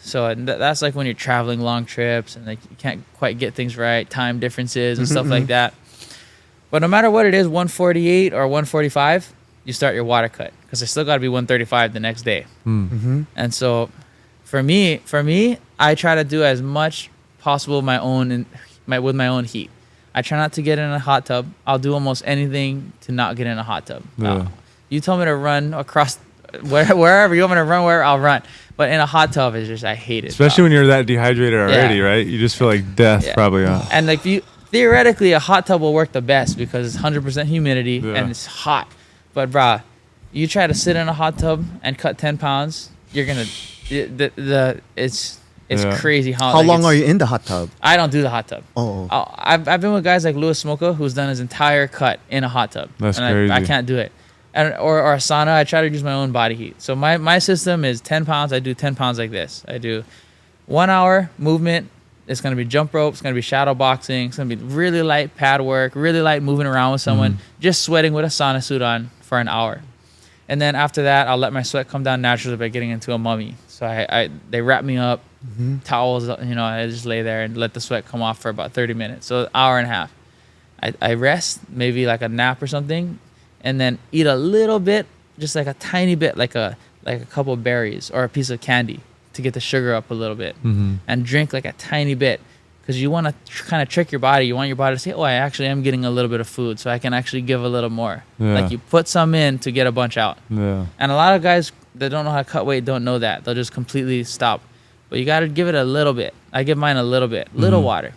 Speaker 3: So that's like when you're traveling long trips and like you can't quite get things right, time differences and stuff like that. But no matter what it is, 148 or 145, you start your water cut because I still got to be 135 the next day. And so for me, I try to do as much possible with my own heat. I try not to get in a hot tub. I'll do almost anything to not get in a hot tub. You tell me to run across wherever you want me to run, where I'll run. But in a hot tub, it's just I hate it.
Speaker 2: Especially when you're that dehydrated already, right? You just feel like death probably.
Speaker 3: And like theoretically, a hot tub will work the best because it's 100% humidity and it's hot. But brah, you try to sit in a hot tub and cut 10 pounds, you're gonna it's crazy
Speaker 1: how long are you in the hot tub?
Speaker 3: I don't do the hot tub.
Speaker 1: I've
Speaker 3: been with guys like Louis Smoka who's done his entire cut in a hot tub.
Speaker 2: That's crazy.
Speaker 3: I can't do it. Or a sauna. I try to use my own body heat. So my system is 10 pounds. I do 10 pounds like this. I do 1 hour movement. It's going to be jump rope. It's going to be shadow boxing. It's going to be really light pad work, really light moving around with someone, just sweating with a sauna suit on for an hour. And then after that, I'll let my sweat come down naturally by getting into a mummy. So they wrap me up, towels, I just lay there and let the sweat come off for about 30 minutes. So an hour and a half. I rest, maybe like a nap or something, and then eat a little bit, just like a tiny bit, like a couple of berries or a piece of candy to get the sugar up a little bit, and drink like a tiny bit because you want to kind of trick your body. You want your body to say, oh, I actually am getting a little bit of food, so I can actually give a little more. Like you put some in to get a bunch out. And a lot of guys that don't know how to cut weight don't know that. They'll just completely stop. But you got to give it a little bit. I give mine a little bit, little water.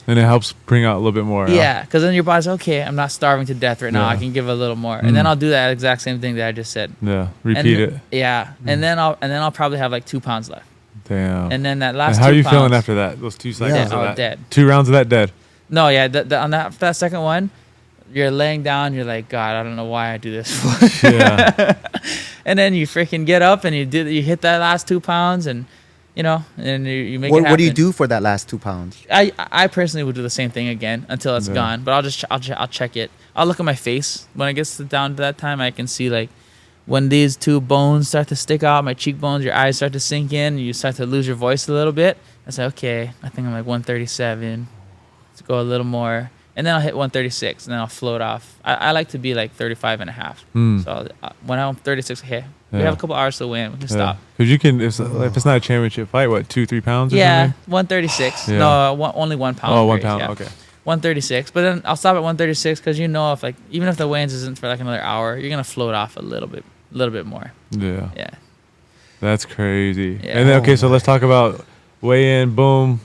Speaker 2: And it helps bring out a little bit more.
Speaker 3: Yeah, because then your body's okay. I'm not starving to death right now. I can give a little more, and then I'll do that exact same thing that I just said.
Speaker 2: Yeah, repeat it.
Speaker 3: Yeah, and then I'll probably have like 2 pounds left.
Speaker 2: Damn.
Speaker 3: And then that last.
Speaker 2: And how
Speaker 3: 2
Speaker 2: are you
Speaker 3: pounds,
Speaker 2: feeling after that? Those 2 cycles of that?
Speaker 3: Dead.
Speaker 2: 2 rounds of that dead.
Speaker 3: No, yeah. On that second one, you're laying down. You're like, God, I don't know why I do this for.
Speaker 2: Yeah.
Speaker 3: And then you freaking get up and you hit that last 2 pounds and. And you make it happen.
Speaker 1: What do you do for that last 2 pounds?
Speaker 3: I personally would do the same thing again until it's gone. But I'll check it. I'll look at my face when it gets down to that time. I can see like when these 2 bones start to stick out, my cheekbones, your eyes start to sink in, you start to lose your voice a little bit. I say, okay, I think I'm like 137. Let's go a little more. And then I'll hit 136 and then I'll float off. I like to be like 35 and a half. So when I'm 36, okay, we have a couple hours to win. We can stop.
Speaker 2: Because you can, if it's not a championship fight, what, 2-3 pounds or something?
Speaker 3: 136. No, only 1 pound.
Speaker 2: Oh, 1 pound, okay.
Speaker 3: 136. But then I'll stop at 136 because even if the weigh-ins isn't for like another hour, you're going to float off a little bit more.
Speaker 2: Yeah.
Speaker 3: Yeah.
Speaker 2: That's crazy.
Speaker 3: Yeah.
Speaker 2: And then, okay, so let's talk about weigh-in, boom.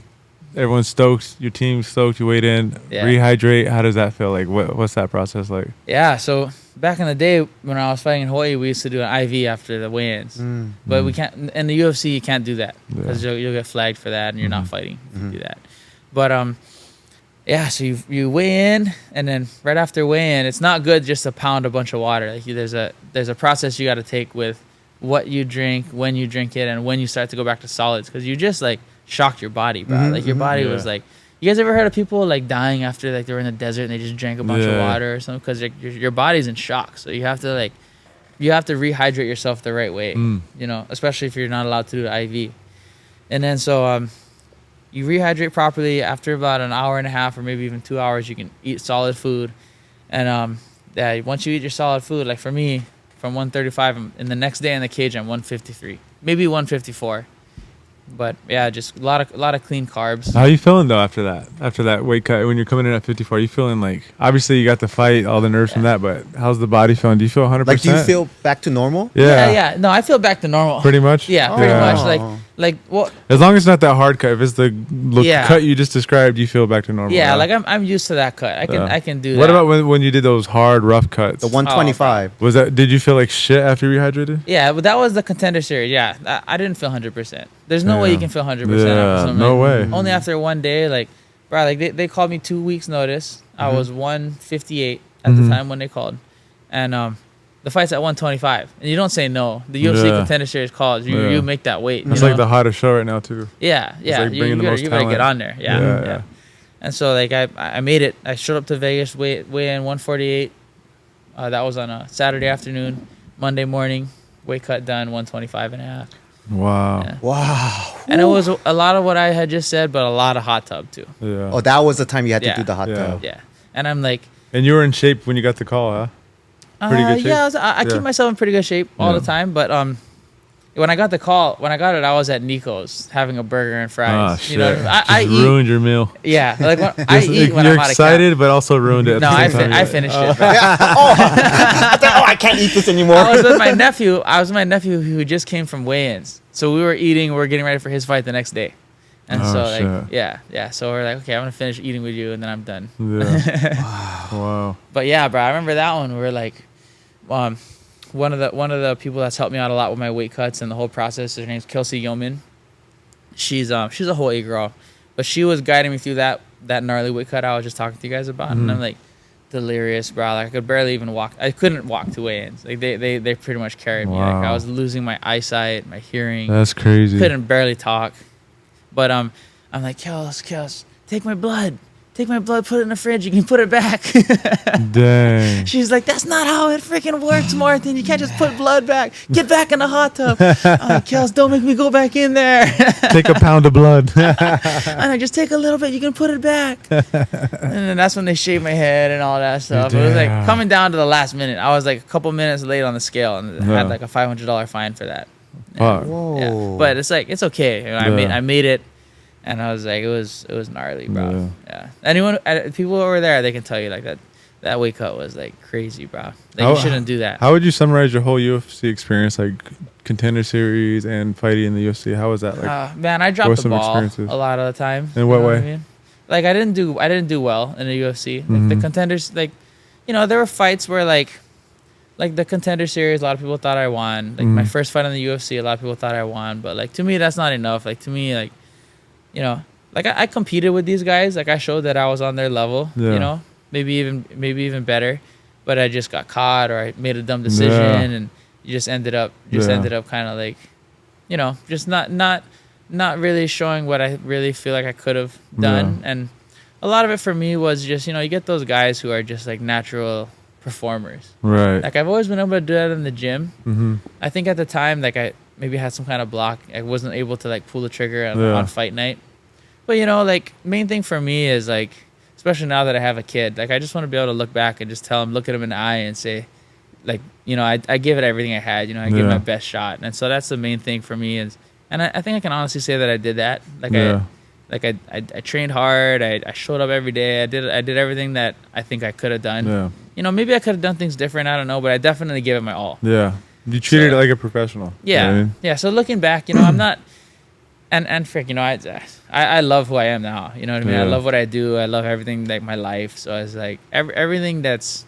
Speaker 2: Everyone's stoked. Your team's stoked. You weighed in. Rehydrate. How does that feel like? What's that process like?
Speaker 3: Yeah. So back in the day when I was fighting in Hawaii, we used to do an IV after the weigh-ins. But we can't. In the UFC, you can't do that because you'll get flagged for that, and you're not fighting if you do that. But so you weigh in, and then right after weigh-in, it's not good just to pound a bunch of water. Like there's a process you got to take with what you drink, when you drink it, and when you start to go back to solids because you just like shocked your body, bro. Like your body was like, you guys ever heard of people like dying after like they were in the desert and they just drank a bunch of water or something because your body's in shock, so you have to rehydrate yourself the right way, especially if you're not allowed to do the IV. And then so you rehydrate properly. After about an hour and a half or maybe even 2 hours, you can eat solid food. And once you eat your solid food, like for me, from 135, and the next day in the cage I'm 153, maybe 154. But yeah, just a lot of clean carbs.
Speaker 2: How are you feeling though after that weight cut? When you're coming in at 54, you feeling like, obviously you got the fight, all the nerves from that, but how's the body feeling? Do you feel 100%?
Speaker 1: Like, do you feel back to normal?
Speaker 3: Yeah. No, I feel back to normal.
Speaker 2: Pretty much.
Speaker 3: Yeah, pretty much. Like what?
Speaker 2: As long as it's not that hard cut. If it's the cut you just described, you feel back to normal.
Speaker 3: Yeah, like I'm used to that cut. I can do that.
Speaker 2: What about when you did those hard rough cuts?
Speaker 1: The 125.
Speaker 2: Did you feel like shit after you rehydrated?
Speaker 3: Yeah, but that was the Contender Series. Yeah, I didn't feel 100%. There's no way you can feel 100%.
Speaker 2: Yeah, no way.
Speaker 3: Only after one day, like, bro, like they called me 2 weeks notice. I was 158 at the time when they called, and the fight's at 125, and you don't say no. The UFC Contender Series calls. You make that weight.
Speaker 2: It's like the hottest show right now too.
Speaker 3: Yeah.
Speaker 2: Like
Speaker 3: you better get on there. Yeah. And so like I made it. I showed up to Vegas, weigh in 148. That was on a Saturday afternoon. Monday morning, weight cut done, 125 and a half.
Speaker 2: Wow.
Speaker 3: Yeah.
Speaker 1: Wow.
Speaker 3: And it was a lot of what I had just said, but a lot of hot tub too.
Speaker 2: Yeah.
Speaker 1: Oh, that was the time you had to do the hot tub.
Speaker 3: Yeah. And I'm like.
Speaker 2: And you were in shape when you got the call, huh? Pretty good shape.
Speaker 3: Yeah, I keep myself in pretty good shape all the time, but when I got it, I was at Nico's having a burger and fries.
Speaker 2: Oh, shit.
Speaker 3: You know, I eat,
Speaker 2: ruined your meal.
Speaker 3: Yeah, like I eat when I'm out of
Speaker 2: excited,
Speaker 3: camp.
Speaker 2: but also ruined it.
Speaker 3: No, I finished it. Bro.
Speaker 1: I can't eat this anymore.
Speaker 3: I was with my nephew who just came from weigh-ins. So we were eating. We were getting ready for his fight the next day. And so like, yeah. So we're like, okay, I'm gonna finish eating with you, and then I'm done.
Speaker 2: Yeah. Wow.
Speaker 3: But yeah, bro, I remember that one. We were like, one of the people that's helped me out a lot with my weight cuts and the whole process. Her name's Kelsey Yeoman. She's a Hawaii girl, but she was guiding me through that gnarly weight cut I was just talking to you guys about, and I'm like delirious, bro. Like I could barely even walk. I couldn't walk to weigh-ins. Like they pretty much carried me. Like I was losing my eyesight, my hearing.
Speaker 2: That's crazy.
Speaker 3: Couldn't barely talk. But I'm like, Kels, take my blood, put it in the fridge. You can put it back.
Speaker 2: Dang.
Speaker 3: She's like, that's not how it freaking works, Martin. You can't just put blood back. Get back in the hot tub. I'm like, Kels, don't make me go back in there.
Speaker 2: Take a pound of blood.
Speaker 3: And I just take a little bit. You can put it back. And then that's when they shaved my head and all that stuff. It was like coming down to the last minute. I was like a couple minutes late on the scale and had like a $500 fine for that.
Speaker 1: Whoa.
Speaker 3: Yeah. But it's like, it's okay. You know, I made it. And I was like, it was gnarly, bro. Yeah. Anyone, people over there, they can tell you like that weight cut was like crazy, bro. Like you shouldn't do that.
Speaker 2: How would you summarize your whole UFC experience, like Contender Series and fighting in the UFC? How was that? Like,
Speaker 3: man, I dropped the ball a lot of the time.
Speaker 2: In what way? What I
Speaker 3: mean? Like I didn't do well in the UFC. Like the Contenders, like, you know, there were fights where like the Contender Series, a lot of people thought I won. Like my first fight in the UFC, a lot of people thought I won. But like to me, that's not enough. Like to me, like, you know, like I competed with these guys. Like I showed that I was on their level. Yeah. You know, maybe even better. But I just got caught, or I made a dumb decision, and you just ended up kind of like, you know, just not really showing what I really feel like I could have done. Yeah. And a lot of it for me was just, you know, you get those guys who are just like natural performers. Right. Like I've always been able to do that in the gym. I think at the time, like I maybe had some kind of block. I wasn't able to like pull the trigger on fight night. But, you know, like, main thing for me is, like, especially now that I have a kid, like, I just want to be able to look back and just tell him, look at him in the eye and say, like, you know, I gave it everything I had. You know, I gave my best shot. And so that's the main thing for me. And I think I can honestly say that I did that. Like, I trained hard. I showed up every day. I did everything that I think I could have done. Yeah. You know, maybe I could have done things different. I don't know. But I definitely gave it my all. Yeah.
Speaker 2: You treated it like a professional.
Speaker 3: Yeah.
Speaker 2: You know what I mean?
Speaker 3: Yeah. So looking back, you know, I'm not... And frick, you know, I love who I am now. You know what I mean? Yeah. I love what I do. I love everything, like my life. So it's like everything that's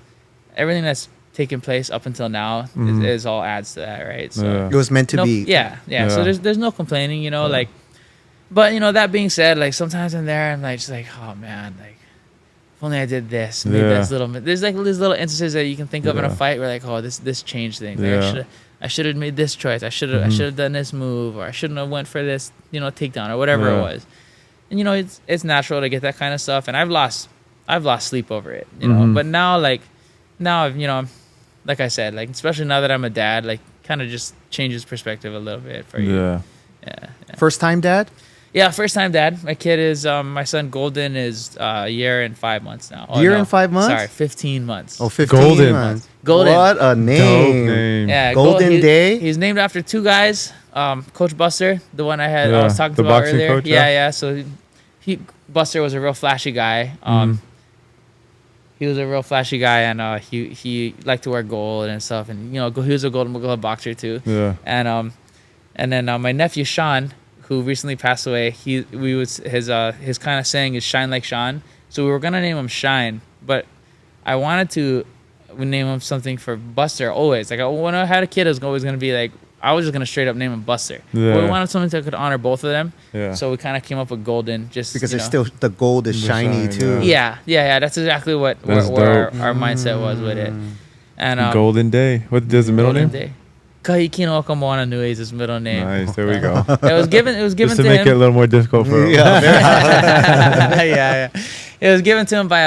Speaker 3: taken place up until now is all adds to that, right? So
Speaker 1: it was meant to be.
Speaker 3: Yeah. So there's no complaining, you know, like. But you know, that being said, like sometimes I'm there, I'm like just like, oh man, like if only I did this. Maybe that's there's like these little instances that you can think of in a fight where like, oh, this changed things. Like, I should have made this choice. I should have done this move, or I shouldn't have went for this, you know, takedown or whatever it was. And you know, it's natural to get that kind of stuff. And I've lost sleep over it, you know. But now, you know, like I said, like especially now that I'm a dad, like kind of just changes perspective a little bit for you. Yeah.
Speaker 1: First time dad?
Speaker 3: Yeah, first time dad. My kid is my son Golden is a year and 5 months now.
Speaker 1: Year and 5 months?
Speaker 3: Sorry, 15 months.
Speaker 1: Oh, 15 months.
Speaker 3: Golden.
Speaker 1: What a name.
Speaker 2: Dope name.
Speaker 3: Yeah,
Speaker 1: Golden Day.
Speaker 3: He's named after two guys. Coach Buster, the one I was talking about earlier.
Speaker 2: Coach, yeah.
Speaker 3: So Buster was a real flashy guy. He was a real flashy guy, and he liked to wear gold and stuff. And you know, he was a Golden Glove boxer too. Yeah. And then my nephew Sean, who recently passed away, his kind of saying is "Shine like Sean." So we were gonna name him Shine, but I wanted to name him something for Buster always. Like when I had a kid, it was always gonna be like I was just gonna straight up name him Buster. Yeah. But we wanted something that could honor both of them. Yeah. So we kind of came up with Golden, just
Speaker 1: because it's still the gold is shiny too.
Speaker 3: Yeah. That's exactly where our mindset was with it. And
Speaker 2: Golden Day. What does the middle name?
Speaker 3: Day. Kahikino Okamoana Nui is his middle name.
Speaker 2: Nice, there we go.
Speaker 3: It was given just
Speaker 2: to make it a little more difficult for him.
Speaker 3: Yeah. It was given to him by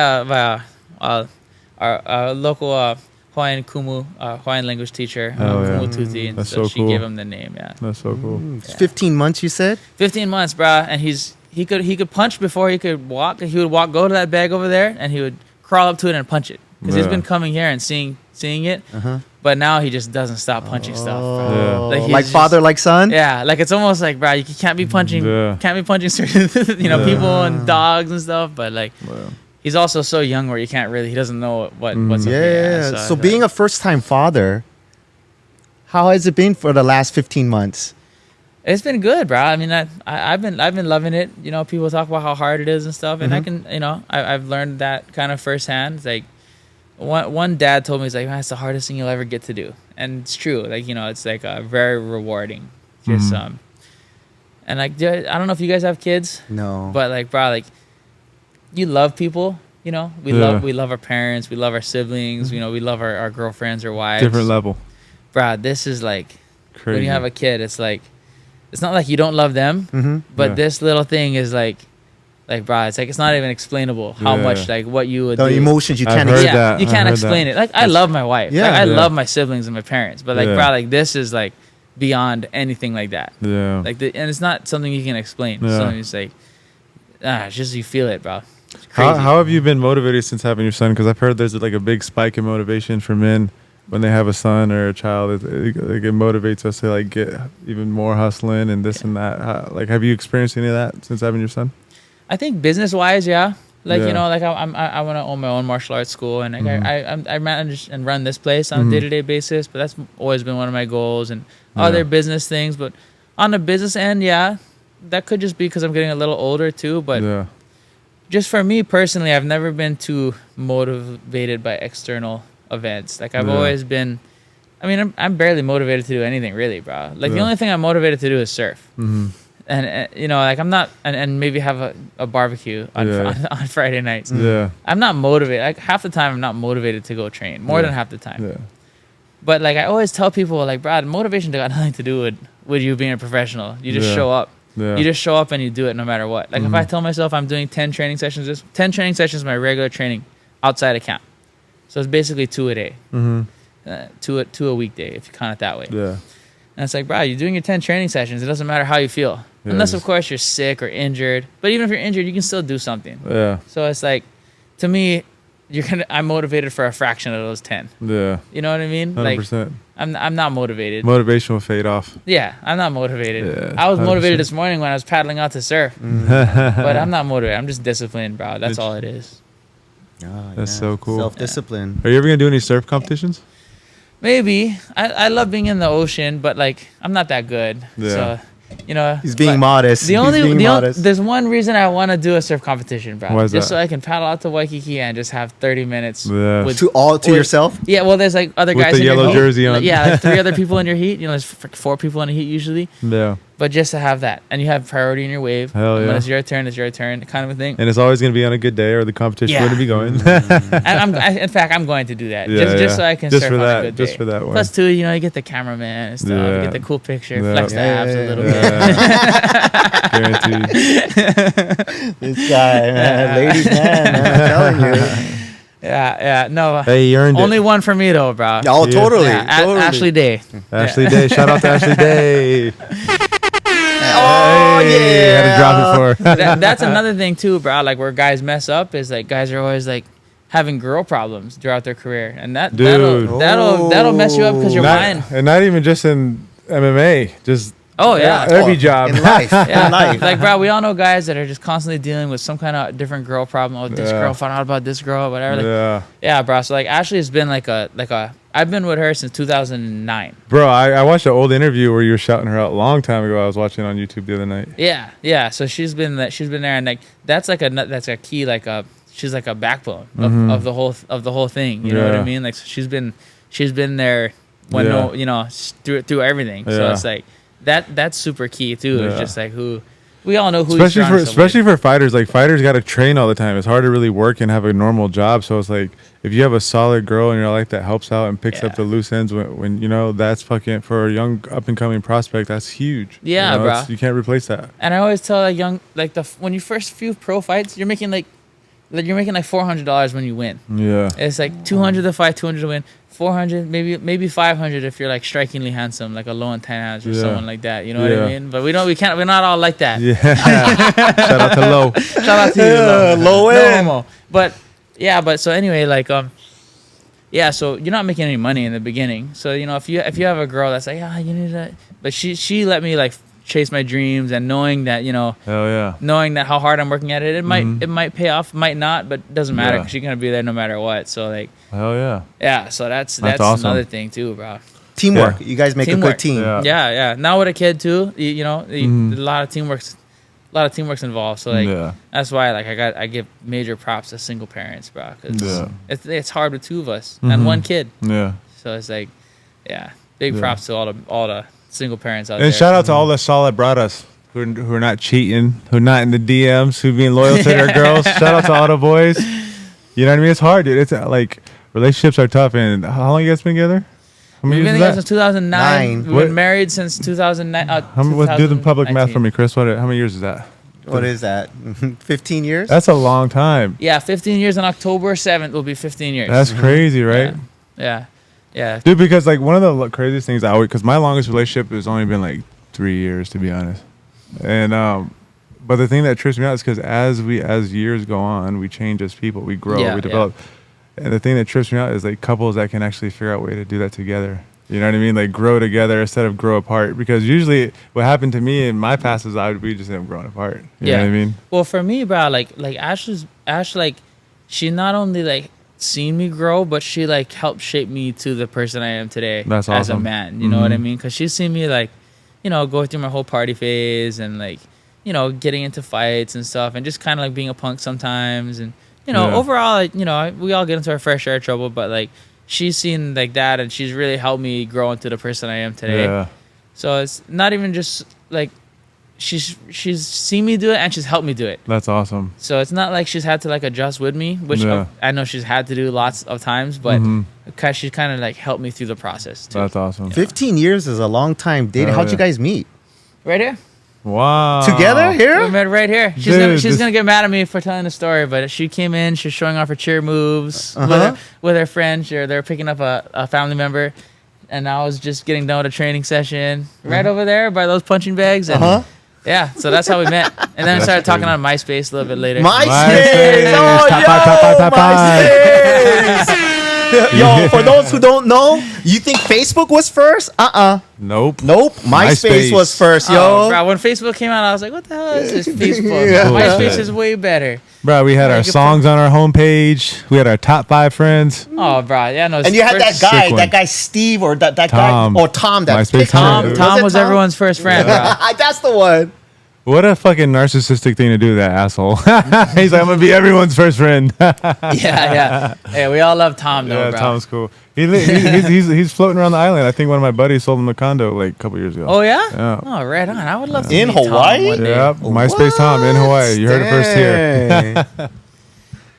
Speaker 3: our local Hawaiian Kumu, Hawaiian language teacher, Kumu Tuti, and so she gave him the name. Yeah,
Speaker 2: that's so cool.
Speaker 1: 15 months, you said?
Speaker 3: 15 months, bruh, and he could punch before he could walk. He would go to that bag over there, and he would crawl up to it and punch it because he's been coming here and seeing seeing it. But now he just doesn't stop punching stuff, bro.
Speaker 1: Like father, like son.
Speaker 3: Yeah, like it's almost like, bro, you can't be punching certain people and dogs and stuff. But like, he's also so young where he doesn't know what's
Speaker 1: okay. So being a first-time father, how has it been for the last 15 months?
Speaker 3: It's been good, bro. I mean, I've been loving it. You know, people talk about how hard it is and stuff, and I can, I've learned that kind of firsthand. It's like one dad told me, he's like, man, it's the hardest thing you'll ever get to do, and it's true. Like, it's like very rewarding. Just and like, I don't know if you guys have kids.
Speaker 1: No.
Speaker 3: But like, bro, like, you love people. We love our parents. We love our siblings. We love our girlfriends or wives.
Speaker 2: Different level.
Speaker 3: Bro, this is like
Speaker 2: crazy.
Speaker 3: When you have a kid, it's like. It's not like you don't love them, but this little thing is like, bro, it's like it's not even explainable how much like what you would do.
Speaker 1: The emotions you can't
Speaker 3: explain. You can't explain it. Like I love my wife. Yeah, like, I love my siblings and my parents, but like, bro, like this is like beyond anything like that.
Speaker 2: Yeah.
Speaker 3: Like and it's not something you can explain. It's something just like, it's just you feel it, bro.
Speaker 2: How have you been motivated since having your son? Because I've heard there's like a big spike in motivation for men. When they have a son or a child, it motivates us to like get even more hustling and this and that. Like, have you experienced any of that since having your son?
Speaker 3: I think business wise, yeah. Like like I want to own my own martial arts school, and like I manage and run this place on a day-to-day basis. But that's always been one of my goals, and other business things. But on the business end, that could just be because I'm getting a little older too. But just for me personally, I've never been too motivated by external events. Like I've always been, I mean, I'm barely motivated to do anything really, bro. Like the only thing I'm motivated to do is surf. And like I'm not, and maybe have a barbecue on Friday nights. I'm not motivated. Like half the time I'm not motivated to go train, more than half the time. But like I always tell people, like, bro, motivation got nothing to do with you being a professional. You just show up. You just show up and you do it no matter what. Like if I tell myself I'm doing 10 training sessions, 10 training sessions is my regular training outside of camp. So it's basically 2 a day, 2 a weekday if you count it that way. And it's like, bro, you're doing your 10 training sessions. It doesn't matter how you feel, unless of course you're sick or injured. But even if you're injured, you can still do something. So it's like, to me, I'm motivated for a fraction of those 10. You know what I mean?
Speaker 2: 100%.
Speaker 3: Like, I'm not motivated.
Speaker 2: Motivation will fade off.
Speaker 3: Yeah, I'm not motivated. I was motivated this morning when I was paddling out to surf, but I'm not motivated. I'm just disciplined, bro. That's all it is.
Speaker 2: That's so cool.
Speaker 1: Self-discipline.
Speaker 2: Are you ever gonna do any surf competitions?
Speaker 3: Maybe. I love being in the ocean, but like I'm not that good. So
Speaker 1: he's being modest.
Speaker 3: There's one reason I want to do a surf competition, bro.
Speaker 2: Why is
Speaker 3: just
Speaker 2: that?
Speaker 3: So I can paddle out to Waikiki and just have 30 minutes
Speaker 1: to yourself.
Speaker 3: Yeah, well, there's like other
Speaker 2: with
Speaker 3: guys
Speaker 2: the
Speaker 3: in
Speaker 2: yellow
Speaker 3: your
Speaker 2: jersey on.
Speaker 3: Like 3 other people in your heat. There's 4 people in the heat usually. But just to have that, and you have priority in your wave.
Speaker 2: Hell yeah.
Speaker 3: When it's your turn, kind of a thing.
Speaker 2: And it's always going to be on a good day, or the competition wouldn't be going.
Speaker 3: And in fact, I'm going to do that just so I can surf on a good day.
Speaker 2: Just for that one.
Speaker 3: Plus, too, you get the cameraman and stuff. You get the cool picture, flex the abs a little
Speaker 2: bit.
Speaker 1: Guaranteed. This guy, man, ladies man, I'm telling you.
Speaker 3: No.
Speaker 2: Hey, you earned
Speaker 3: only
Speaker 2: it.
Speaker 3: one for me though, bro.
Speaker 1: Oh, totally.
Speaker 3: Ashley Day.
Speaker 2: Ashley Day. Shout out to Ashley Day.
Speaker 1: Oh,
Speaker 2: hey, had to drop it for.
Speaker 3: That's another thing too, bro. Like where guys mess up is like guys are always like having girl problems throughout their career, and that'll mess you up because your mind.
Speaker 2: And not even just in MMA, just. Every job
Speaker 1: in life.
Speaker 3: In life. Like, bro, we all know guys that are just constantly dealing with some kind of different girl problem. Oh, this girl found out about this girl, whatever. Like, bro. So like, Ashley has been like a. I've been with her since 2009.
Speaker 2: Bro, I watched an old interview where you were shouting her out a long time ago. I was watching on YouTube the other night.
Speaker 3: Yeah. So she's been there, and like that's a key, like she's like a backbone of the whole thing. You know what I mean? Like, so she's been there when through everything. So it's like. That's super key too. It's just like we all know who.
Speaker 2: Especially for fighters, like fighters got to train all the time. It's hard to really work and have a normal job. So it's like if you have a solid girl in your life that helps out and picks up the loose ends when that's fucking for a young up and coming prospect. That's huge.
Speaker 3: Yeah, bro.
Speaker 2: You can't replace that.
Speaker 3: And I always tell when you first few pro fights, you're making like $400 when you win. Yeah, it's like 200 to fight, 200 to win. 400, maybe 500 if you're like strikingly handsome, like a low intent or someone like that. You know what I mean? But we're not all like that.
Speaker 2: Yeah. Shout out to Low.
Speaker 3: Shout out to you, Low.
Speaker 1: Low end.
Speaker 3: No, but so anyway, like yeah, so you're not making any money in the beginning. So you know, if you have a girl that's like, you need to, but she let me like chase my dreams, and knowing that, you know,
Speaker 2: hell yeah,
Speaker 3: knowing that how hard I'm working at it, it might pay off, might not, but it doesn't matter because she's gonna be there no matter what. So like,
Speaker 2: hell yeah,
Speaker 3: yeah. So that's
Speaker 2: awesome.
Speaker 3: another thing too, bro.
Speaker 1: Teamwork. You guys make
Speaker 3: Teamwork.
Speaker 1: a good team.
Speaker 3: Yeah. Now with a kid too, you know, a lot of teamwork's involved. So like, that's why like I give major props to single parents, bro, because it's hard with two of us and one kid.
Speaker 2: Yeah.
Speaker 3: So it's like, big props to all the single parents out there.
Speaker 2: And shout out to all the solid brothers who are not cheating, who are not in the DMs, who being loyal to their girls. Shout out to all the boys. You know what I mean? It's hard, dude. It's like relationships are tough. And how long you guys been together?
Speaker 3: We've been together since 2009. We've been married since 2009.
Speaker 2: Do the public math for me, Chris. How many years is that?
Speaker 1: What is that? 15 years?
Speaker 2: That's a long time.
Speaker 3: Yeah, 15 years. On October 7th will be 15 years.
Speaker 2: That's crazy, right?
Speaker 3: Yeah. Dude,
Speaker 2: because like one of the craziest things because my longest relationship has only been like 3 years, to be honest. And but the thing that trips me out is because as years go on, we change as people, we grow, we develop. And the thing that trips me out is like couples that can actually figure out a way to do that together. You know what I mean? Like grow together instead of grow apart. Because usually what happened to me in my past is we just end up growing apart. You know what I mean?
Speaker 3: Well, for me, bro, like Ash, like she not only like seen me grow, but she like helped shape me to the person I am today.
Speaker 2: That's awesome.
Speaker 3: As a man. You know what I mean? Because she's seen me like, you know, go through my whole party phase and like, you know, getting into fights and stuff and just kind of like being a punk sometimes. And, you know, overall, like, you know, we all get into our fair share of trouble, but like she's seen like that and she's really helped me grow into the person I am today. Yeah. So it's not even just like she's seen me do it and she's helped me do it.
Speaker 2: That's awesome.
Speaker 3: So it's not like she's had to like adjust with me, which I know she's had to do lots of times, but she kind of like helped me through the process too.
Speaker 2: That's awesome.
Speaker 1: 15 years is a long time dating. How'd you guys meet?
Speaker 3: Right here.
Speaker 1: Wow. Together here?
Speaker 3: We met right here. She's gonna get mad at me for telling the story, but she came in, she's showing off her cheer moves with her friends. They're picking up a family member, and I was just getting done with a training session right over there by those punching bags. And yeah, so that's how we met. And then we started talking on MySpace a little bit later.
Speaker 1: MySpace! Oh, yo! MySpace! Yo, for those who don't know, you think Facebook was first?
Speaker 2: Nope.
Speaker 1: MySpace was first, yo.
Speaker 3: Oh, bro, when Facebook came out, I was like, what the hell is this Facebook? MySpace is way better.
Speaker 2: Bro, we had our songs on our homepage. We had our top 5 friends.
Speaker 3: Oh, bro. Yeah, no.
Speaker 1: And you had that guy Steve, or that
Speaker 2: Tom.
Speaker 1: guy, or Tom.
Speaker 3: Tom was everyone's first friend, bro.
Speaker 1: That's the one.
Speaker 2: What a fucking narcissistic thing to do, that asshole. He's like, I'm going to be everyone's first friend.
Speaker 3: Yeah. Hey, we all love Tom, though, bro.
Speaker 2: Tom's cool. He's floating around the island. I think one of my buddies sold him a condo like a couple years ago.
Speaker 3: Oh, yeah? Oh, right on. I would love to
Speaker 1: in
Speaker 3: meet
Speaker 1: Hawaii?
Speaker 3: Tom one day.
Speaker 2: Yeah, MySpace Tom in Hawaii. You heard it first here.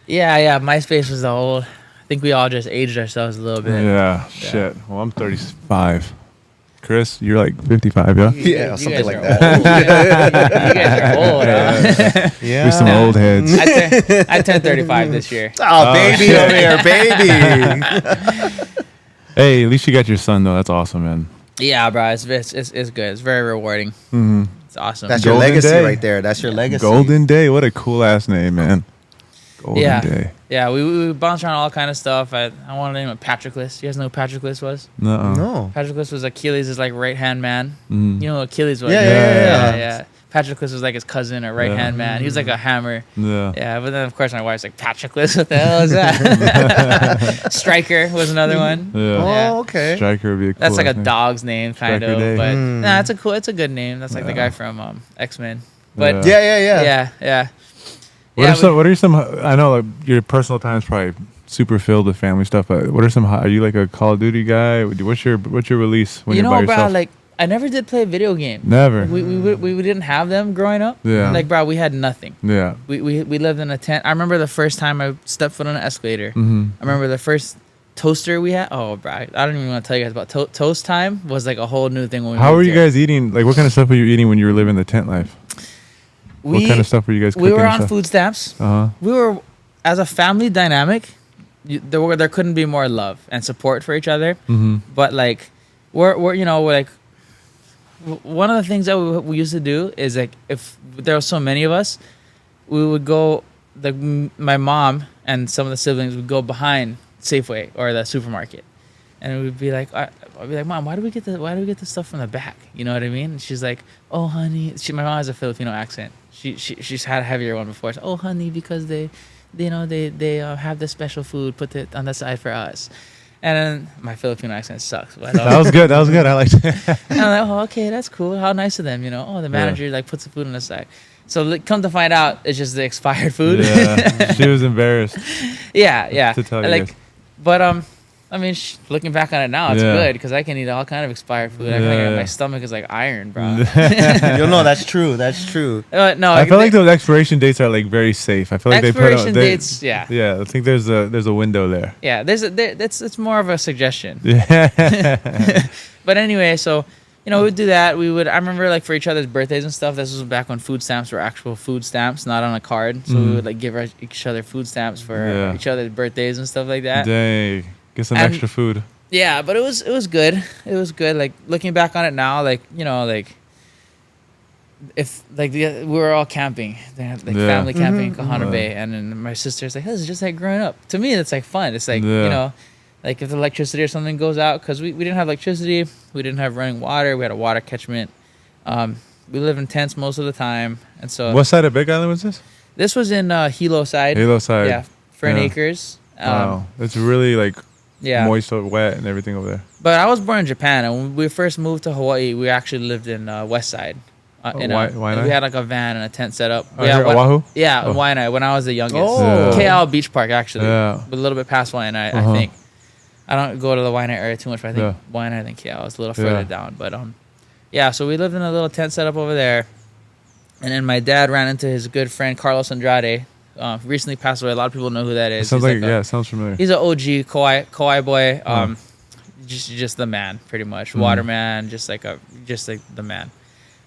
Speaker 3: Yeah. MySpace was the old. I think we all just aged ourselves a little bit.
Speaker 2: Yeah. Shit. Well, I'm 35. Chris, you're like 55, yeah?
Speaker 1: Yeah, something like that.
Speaker 3: You guys are old, huh?
Speaker 2: Yeah. We're some old heads.
Speaker 3: I turned 35 this year.
Speaker 1: Oh, baby over here, baby.
Speaker 2: Hey, at least you got your son, though. That's awesome, man.
Speaker 3: Yeah, bro. It's good. It's very rewarding.
Speaker 2: Mm-hmm.
Speaker 3: It's awesome.
Speaker 1: That's your legacy right there. That's your legacy.
Speaker 2: Golden Day. What a cool-ass name, man. Golden Day.
Speaker 3: Yeah, we bounced around all kind of stuff. I want to name it Patroclus. You guys know who Patroclus was?
Speaker 1: No.
Speaker 3: Patroclus was Achilles' like right-hand man.
Speaker 2: Mm.
Speaker 3: You know who Achilles was?
Speaker 1: Yeah.
Speaker 3: Patroclus was like his cousin or right-hand man. He was like a hammer.
Speaker 2: Yeah,
Speaker 3: but then of course my wife's like, Patroclus, what the hell is that? Stryker was another one.
Speaker 1: Oh, okay.
Speaker 2: Stryker would be a cool
Speaker 3: That's like a
Speaker 2: name.
Speaker 3: dog's name, kind
Speaker 2: Stryker
Speaker 3: of.
Speaker 2: Day.
Speaker 3: But nah, it's a good name. That's like the guy from X-Men. But
Speaker 1: Yeah.
Speaker 2: What are some? I know like your personal time's probably super filled with family stuff. But what are some? Are you like a Call of Duty guy? What's your release when you're by yourself?
Speaker 3: Bro, like I never did play a video game.
Speaker 2: Never.
Speaker 3: We didn't have them growing up.
Speaker 2: Yeah.
Speaker 3: Like, bro, we had nothing.
Speaker 2: Yeah.
Speaker 3: We lived in a tent. I remember the first time I stepped foot on an escalator.
Speaker 2: Mm-hmm.
Speaker 3: I remember the first toaster we had. Oh, bro, I don't even want to tell you guys about toast time. Was like a whole new thing. When we
Speaker 2: How were you guys eating? Like, what kind of stuff were you eating when you were living the tent life? What kind of stuff were you guys cooking?
Speaker 3: We were on food stamps.
Speaker 2: Uh-huh.
Speaker 3: We were, as a family dynamic, there couldn't be more love and support for each other.
Speaker 2: Mm-hmm.
Speaker 3: But like, we're like, one of the things that we used to do is like, if there were so many of us, we would go, like my mom and some of the siblings would go behind Safeway or the supermarket, and we'd be like, I'd be like, Mom, why do we get the stuff from the back? You know what I mean? And she's like, oh honey, my mom has a Filipino accent. She's had a heavier one before. So, oh honey, because they have this special food, put it on the side for us. And then my Filipino accent sucks. But
Speaker 2: that was good. I liked it.
Speaker 3: And I'm like, oh, okay, that's cool. How nice of them, you know. Oh, the manager like puts the food on the side. So come to find out, it's just the expired food.
Speaker 2: Yeah, she was embarrassed.
Speaker 3: Yeah.
Speaker 2: To tell you
Speaker 3: like,
Speaker 2: guys.
Speaker 3: But I mean, looking back on it now, it's good because I can eat all kind of expired food. My stomach is like iron, bro.
Speaker 1: You know, that's true. That's true.
Speaker 3: No,
Speaker 2: I feel like those expiration dates are like very safe. I feel like
Speaker 3: expiration dates. Yeah.
Speaker 2: Yeah, I think there's a window there.
Speaker 3: Yeah, it's more of a suggestion.
Speaker 2: Yeah.
Speaker 3: But anyway, so we'd do that. I remember like for each other's birthdays and stuff. This was back when food stamps were actual food stamps, not on a card. So we would like give each other food stamps for each other's birthdays and stuff like that.
Speaker 2: Dang. Get some extra food.
Speaker 3: Yeah, but it was good. It was good. Like looking back on it now, like if like we were all camping, they had like family camping in Kahana Bay, and then my sister's like, this is just like growing up. To me, it's like fun. It's like like if the electricity or something goes out, because we didn't have electricity, we didn't have running water, we had a water catchment. We live in tents most of the time, and so.
Speaker 2: What side of Big Island was this?
Speaker 3: This was in Hilo side. Yeah, Fern Acres.
Speaker 2: Wow, it's really like. Yeah. Moist or wet and everything over there.
Speaker 3: But I was born in Japan, and when we first moved to Hawaii, we actually lived in West Side. We had like a van and a tent set up.
Speaker 2: Oahu?
Speaker 3: Yeah, in Waianae, when I was the youngest. KL Beach Park, actually. Yeah. But a little bit past Waianae, I think. I don't go to the Waianae area too much, but I think Waianae and KL is a little further down. But so we lived in a little tent set up over there. And then my dad ran into his good friend, Carlos Andrade. Recently passed away. A lot of people know who that is.
Speaker 2: Sounds familiar.
Speaker 3: He's an OG Kauai boy. Just the man, pretty much. Waterman, just like the man.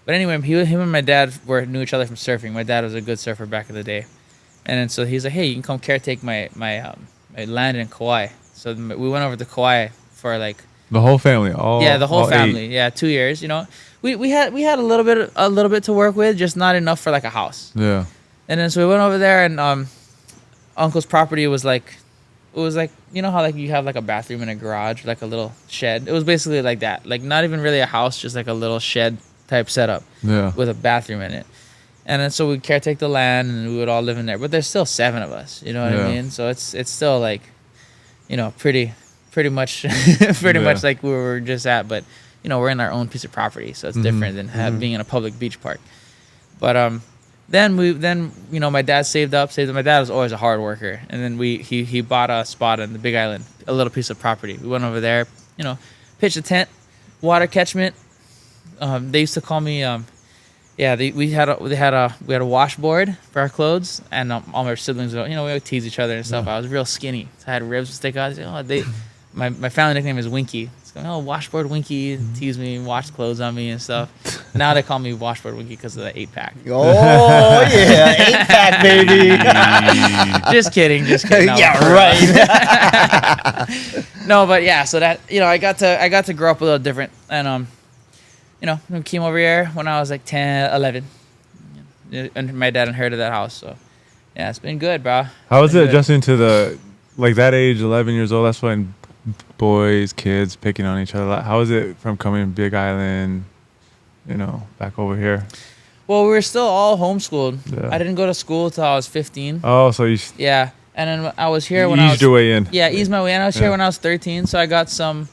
Speaker 3: But anyway, him and my dad knew each other from surfing. My dad was a good surfer back in the day, and then so he's like, hey, you can come caretake my land in Kauai. So we went over to Kauai for like
Speaker 2: the whole family.
Speaker 3: The whole family. 8. Yeah, 2 years. We had a little bit to work with, just not enough for like a house.
Speaker 2: Yeah.
Speaker 3: And then so we went over there, and Uncle's property was like, it was like, you know how like you have like a bathroom in a garage, like a little shed. It was basically like that, like not even really a house, just like a little shed type setup with a bathroom in it. And then so we'd caretake the land, and we would all live in there. But there's still 7 of us, you know what I mean? So it's still like, pretty much much like we were just at, but we're in our own piece of property, so it's different than being in a public beach park. But Then my dad saved up. My dad was always a hard worker, and then he bought a spot on the Big Island, a little piece of property. We went over there, pitched a tent, water catchment. They used to call me. We had a washboard for our clothes, and all my siblings, we would tease each other and stuff. I was real skinny, so I had ribs stick out. My family nickname is Winky. Washboard Winky, tease me, wash clothes on me and stuff. Now they call me Washboard Winky because of the 8-pack.
Speaker 1: Oh, yeah, 8-pack, baby.
Speaker 3: Just kidding. No,
Speaker 1: yeah, right.
Speaker 3: No, but yeah, so that, I got to grow up a little different. And, we came over here when I was like 10, 11. And my dad inherited that house, so yeah, it's been good, bro.
Speaker 2: How was it adjusting to that age, 11 years old? That's when kids picking on each other. How is it from coming Big Island, back over here?
Speaker 3: Well, we were still all homeschooled. Yeah. I didn't go to school until I was 15.
Speaker 2: Oh, so you...
Speaker 3: Yeah. And then I was here when I was...
Speaker 2: Eased your way in.
Speaker 3: Yeah, eased my way in. I was here when I was 13, so I got some,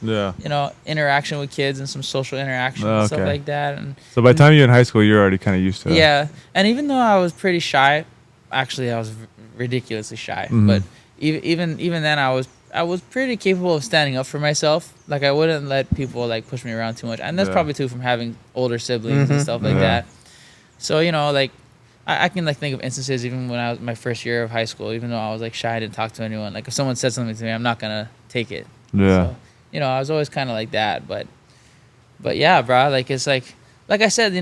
Speaker 3: interaction with kids and some social interaction and stuff like that. And
Speaker 2: so by the time you're in high school, you're already kind of used to it.
Speaker 3: Yeah. And even though I was pretty shy, actually I was ridiculously shy, but even then I was pretty capable of standing up for myself. Like I wouldn't let people like push me around too much, and that's probably too from having older siblings and stuff like that. So like I can like think of instances even when I was my first year of high school, even though I was like shy, I didn't talk to anyone. Like if someone said something to me, I'm not gonna take it.
Speaker 2: Yeah.
Speaker 3: So, I was always kind of like that, but yeah, bro. Like it's like I said,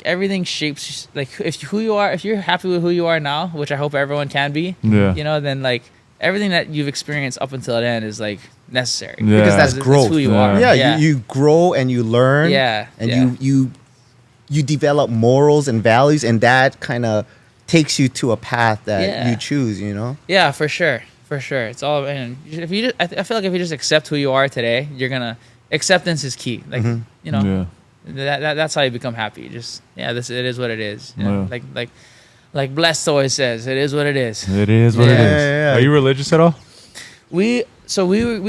Speaker 3: everything shapes. Like if you're happy with who you are now, which I hope everyone can be.
Speaker 2: Yeah.
Speaker 3: Then like. Everything that you've experienced up until the end is like necessary
Speaker 1: because that's growth.
Speaker 3: That's who you are.
Speaker 1: Yeah. You grow and you learn.
Speaker 3: Yeah,
Speaker 1: and you develop morals and values, and that kind of takes you to a path that you choose.
Speaker 3: Yeah, for sure. For sure. It's all, and if you just, I feel like if you just accept who you are today, you're gonna, acceptance is key. Like, you know, that's how you become happy. Just, it is what it is. You know? Like Blessed always says, it is what it is.
Speaker 2: It is what it is. Yeah. Are you religious at all?
Speaker 3: We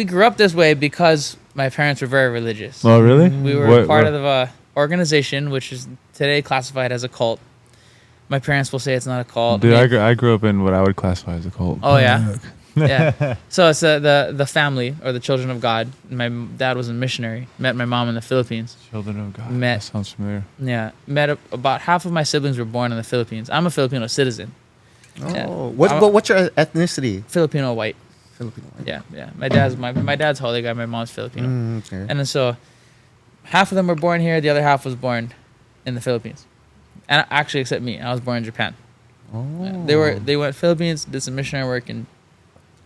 Speaker 3: grew up this way because my parents were very religious.
Speaker 2: Oh, really?
Speaker 3: We were part of a organization which is today classified as a cult. My parents will say it's not a cult.
Speaker 2: Dude, I grew up in what I would classify as a cult.
Speaker 3: Oh yeah. Yeah. So it's the family or the children of God. My dad was a missionary. Met my mom in the Philippines.
Speaker 2: Children of God. That sounds familiar.
Speaker 3: Yeah. About half of my siblings were born in the Philippines. I'm a Filipino citizen.
Speaker 1: Oh. Yeah. What's your ethnicity?
Speaker 3: Filipino white.
Speaker 1: Filipino white.
Speaker 3: Yeah. My dad's holy guy. My mom's Filipino.
Speaker 1: Okay.
Speaker 3: And then so half of them were born here. The other half was born in the Philippines. And actually, except me, I was born in Japan.
Speaker 1: Oh.
Speaker 3: They went Philippines, did some missionary work in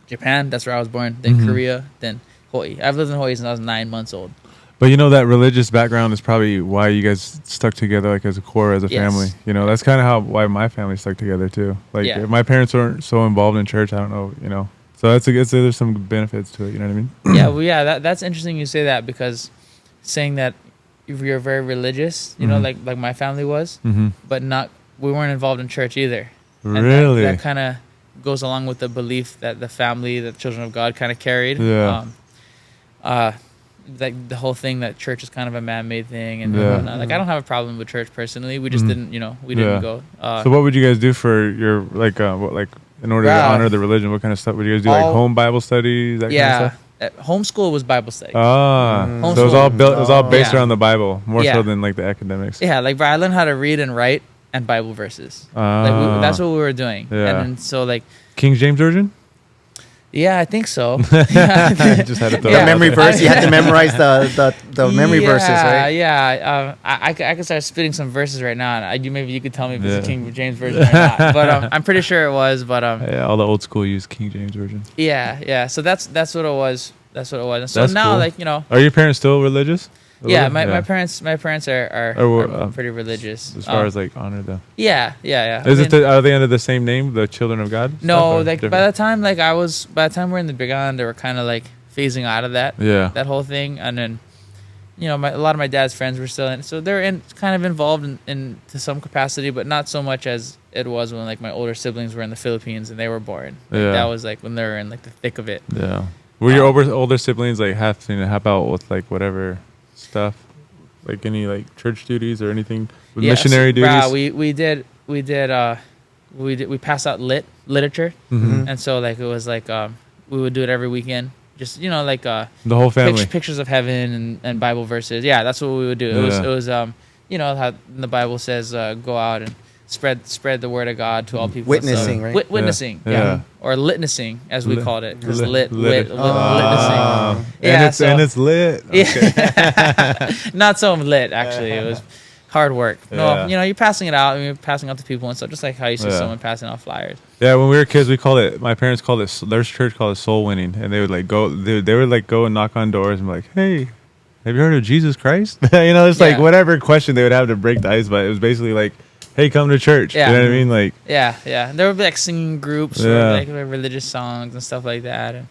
Speaker 3: Japan. That's where I was born. Then Korea. Then Hawaii. I've lived in Hawaii since I was 9 months old.
Speaker 2: But you know that religious background is probably why you guys stuck together, like as a core, as a family. You know, that's kind of why my family stuck together too. Like if my parents weren't so involved in church, I don't know. You know, so there's some benefits to it. You know what I mean? That's interesting you say that, because saying that if you're very religious, you know, like my family was, but we weren't involved in church either. And really,
Speaker 3: that kind of goes along with the belief that the family, the children of God, kind of carried. Like the whole thing that church is kind of a man-made thing and whatnot. Like I don't have a problem with church personally. We just didn't, didn't go.
Speaker 2: So what would you guys do for your in order to honor the religion? What kind of stuff would you guys do? Like home Bible studies, that kind of stuff?
Speaker 3: Homeschool was Bible study.
Speaker 2: So it was all built. It was all based around the Bible, more so than like the academics.
Speaker 3: Yeah, like I learned how to read and write and Bible verses. That's what we were doing. Yeah. And then so like
Speaker 2: King James Version.
Speaker 3: Yeah, I think so.
Speaker 2: Just had to throw
Speaker 1: the memory verse. You had to memorize the memory verses, right?
Speaker 3: Yeah. I could start spitting some verses right now, and maybe you could tell me if it's a King James Version or not. But I'm pretty sure it was. But
Speaker 2: all the old school use King James Version.
Speaker 3: Yeah. So that's what it was. That's what it was. And so now, cool.
Speaker 2: Are your parents still religious?
Speaker 3: Yeah, my parents are pretty religious.
Speaker 2: As far as like honor them.
Speaker 3: Yeah.
Speaker 2: Are they under the same name, the Children of God?
Speaker 3: No, like by the time we're in the Big Island, they were kind of like phasing out of that. Yeah. That whole thing, and then, a lot of my dad's friends were still in, so they're kind of involved in to some capacity, but not so much as it was when like my older siblings were in the Philippines and they were born. That was like when they were in like the thick of it.
Speaker 2: Yeah. Were your older siblings like having to help out with like whatever stuff, like any like church duties or anything with missionary duties?
Speaker 3: We passed out literature, and so like it was like we would do it every weekend, just like the
Speaker 2: whole family
Speaker 3: pictures of heaven and Bible verses. Yeah, that's what we would do. It was how the Bible says go out and spread the word of God to all people.
Speaker 1: Witnessing, right?
Speaker 3: Witnessing, yeah. Or litnessing, as we called it, because witnessing.
Speaker 2: And it's lit. Okay.
Speaker 3: Yeah. Not so lit, actually. It was hard work. No, you're passing it out, and you're passing out to people, and so just like how you see someone passing out flyers.
Speaker 2: Yeah, when we were kids, my parents called it, their church called it soul winning, and they would like go, they would like go and knock on doors and be like, hey, have you heard of Jesus Christ? It's like whatever question they would have to break the ice, but it was basically like, hey, come to church.
Speaker 3: Yeah.
Speaker 2: You know what I mean? Like,
Speaker 3: yeah. And there would be like singing groups or like religious songs and stuff like that. And,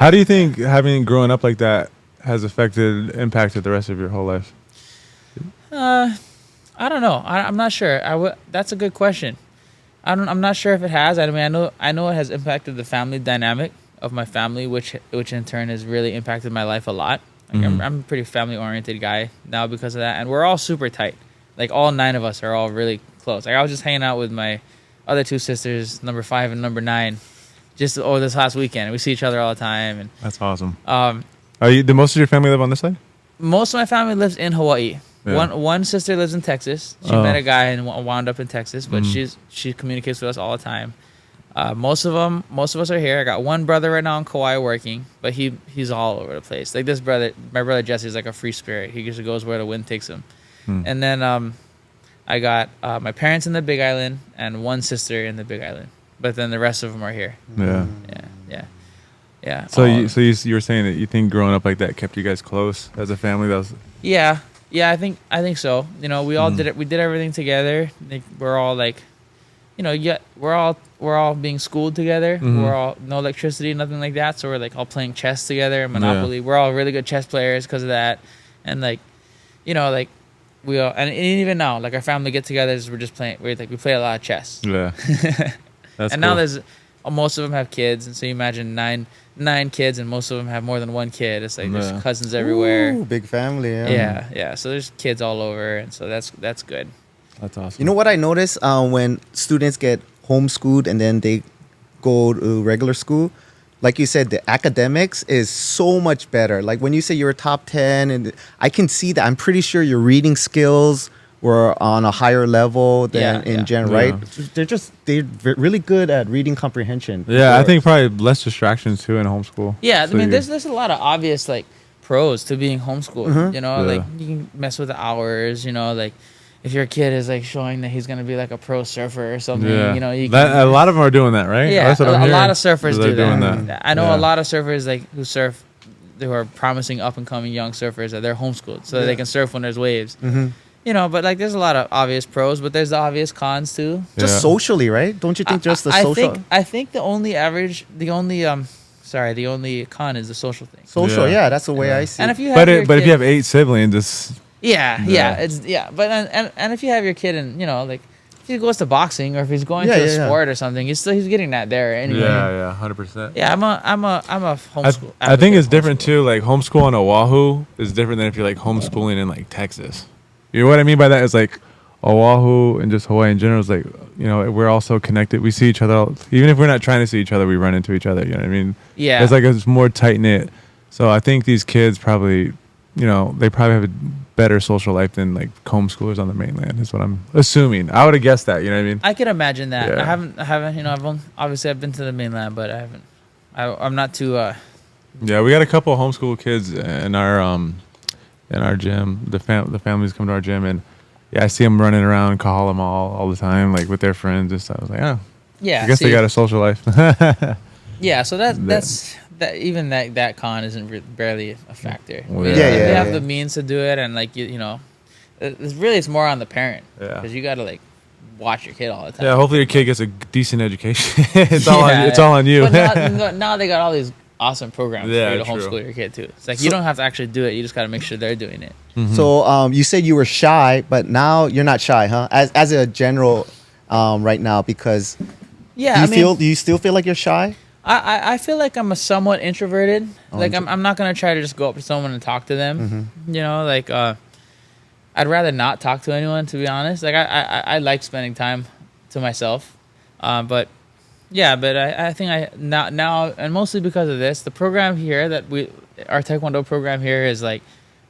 Speaker 2: how do you think having grown up like that has impacted the rest of your whole life?
Speaker 3: I don't know. I'm not sure. That's a good question. I'm not sure if it has. I mean, I know it has impacted the family dynamic of my family, which in turn has really impacted my life a lot. Like I'm a pretty family oriented guy now because of that, and we're all super tight. Like all 9 of us are all really close. Like I was just hanging out with my other 2 sisters, number 5 and number 9, just over this last weekend. We see each other all the time. And
Speaker 2: that's awesome. Do most of your family live on this side?
Speaker 3: Most of my family lives in Hawaii. Yeah. One sister lives in Texas. She met a guy and wound up in Texas, but she communicates with us all the time. Most of us are here. I got one brother right now in Kauai working, but he's all over the place. Like my brother Jesse is like a free spirit. He just goes where the wind takes him. And then I got my parents in the Big Island and one sister in the Big Island, but then the rest of them are here. Yeah.
Speaker 2: So you were saying that you think growing up like that kept you guys close as a family?
Speaker 3: Yeah. I think so. We all did it. We did everything together. We're all like we're all being schooled together.
Speaker 2: Mm-hmm.
Speaker 3: We're all no electricity, nothing like that. So we're like all playing chess together, Monopoly. We're all really good chess players because of that. And like, we all, and even now, like our family get-togethers, we're just playing. We play a lot of chess.
Speaker 2: Yeah. That's
Speaker 3: and
Speaker 2: cool.
Speaker 3: now most of them have kids, and so you imagine nine kids, and most of them have more than one kid. It's like there's cousins everywhere.
Speaker 1: Ooh, big family.
Speaker 3: Yeah. So there's kids all over, and so that's good.
Speaker 2: That's awesome.
Speaker 1: You know what I notice when students get homeschooled and then they go to regular school? Like you said, the academics is so much better. Like when you say you're a top 10, and I can see that. I'm pretty sure your reading skills were on a higher level than in general, right? They're really good at reading comprehension.
Speaker 2: Yeah, I think probably less distractions too in homeschool.
Speaker 3: Yeah,
Speaker 2: So
Speaker 3: I mean, there's a lot of obvious like pros to being homeschooled. Like you can mess with the hours. Like if your kid is like showing that he's gonna be like a pro surfer or something, you can,
Speaker 2: a lot of them are doing that, right?
Speaker 3: Yeah,
Speaker 2: That's what I'm
Speaker 3: a
Speaker 2: hearing.
Speaker 3: lot of surfers do
Speaker 2: doing
Speaker 3: that. I know a lot of surfers like who surf, who are promising up and coming young surfers that they're homeschooled so that they can surf when there's waves. But like there's a lot of obvious pros, but there's the obvious cons too.
Speaker 1: Just socially, right? Don't you think just the social?
Speaker 3: I think the only con is the social thing.
Speaker 1: Social, that's the way I see
Speaker 3: And
Speaker 1: it.
Speaker 3: if you have
Speaker 2: if you have 8 siblings, it's
Speaker 3: but and if you have your kid and like if he goes to boxing or if he's going to a sport or something, he's getting that there anyway.
Speaker 2: Yeah, 100%.
Speaker 3: Yeah, I'm a homeschool.
Speaker 2: I think it's different too. Like homeschool on Oahu is different than if you're like homeschooling in like Texas. You know what I mean by that? Is like Oahu and just Hawaii in general is like, we're all so connected. We see each other. Even if we're not trying to see each other, we run into each other. You know what I mean?
Speaker 3: Yeah.
Speaker 2: It's more tight knit. So I think these kids probably, they probably have a better social life than like homeschoolers on the mainland is what I'm assuming. I would have guessed that. You know what I mean?
Speaker 3: I could imagine that.
Speaker 2: Yeah.
Speaker 3: I haven't. I've been to the mainland, but I haven't. I'm not too.
Speaker 2: Yeah, we got a couple of homeschool kids in our gym. The families come to our gym, and I see them running around Kahala Mall all the time, like with their friends and stuff. I was like, I guess they got a social life.
Speaker 3: Yeah, so that's even that con isn't barely a factor.
Speaker 1: They
Speaker 3: have the means to do it, and like it's more on the parent because you got to like watch your kid all the time.
Speaker 2: Yeah, hopefully your kid gets a decent education. It's all on you.
Speaker 3: But now they got all these awesome programs for you to
Speaker 2: true.
Speaker 3: homeschool your kid too. It's like you don't have to actually do it. You just got to make sure they're doing it.
Speaker 2: Mm-hmm.
Speaker 1: So you said you were shy, but now you're not shy, huh? As a general right now, because do you still feel like you're shy?
Speaker 3: I feel like I'm a somewhat introverted. I'm not gonna try to just go up to someone and talk to them. I'd rather not talk to anyone, to be honest. Like I like spending time to myself, but I think now and mostly because of this, the program here our Taekwondo program here is like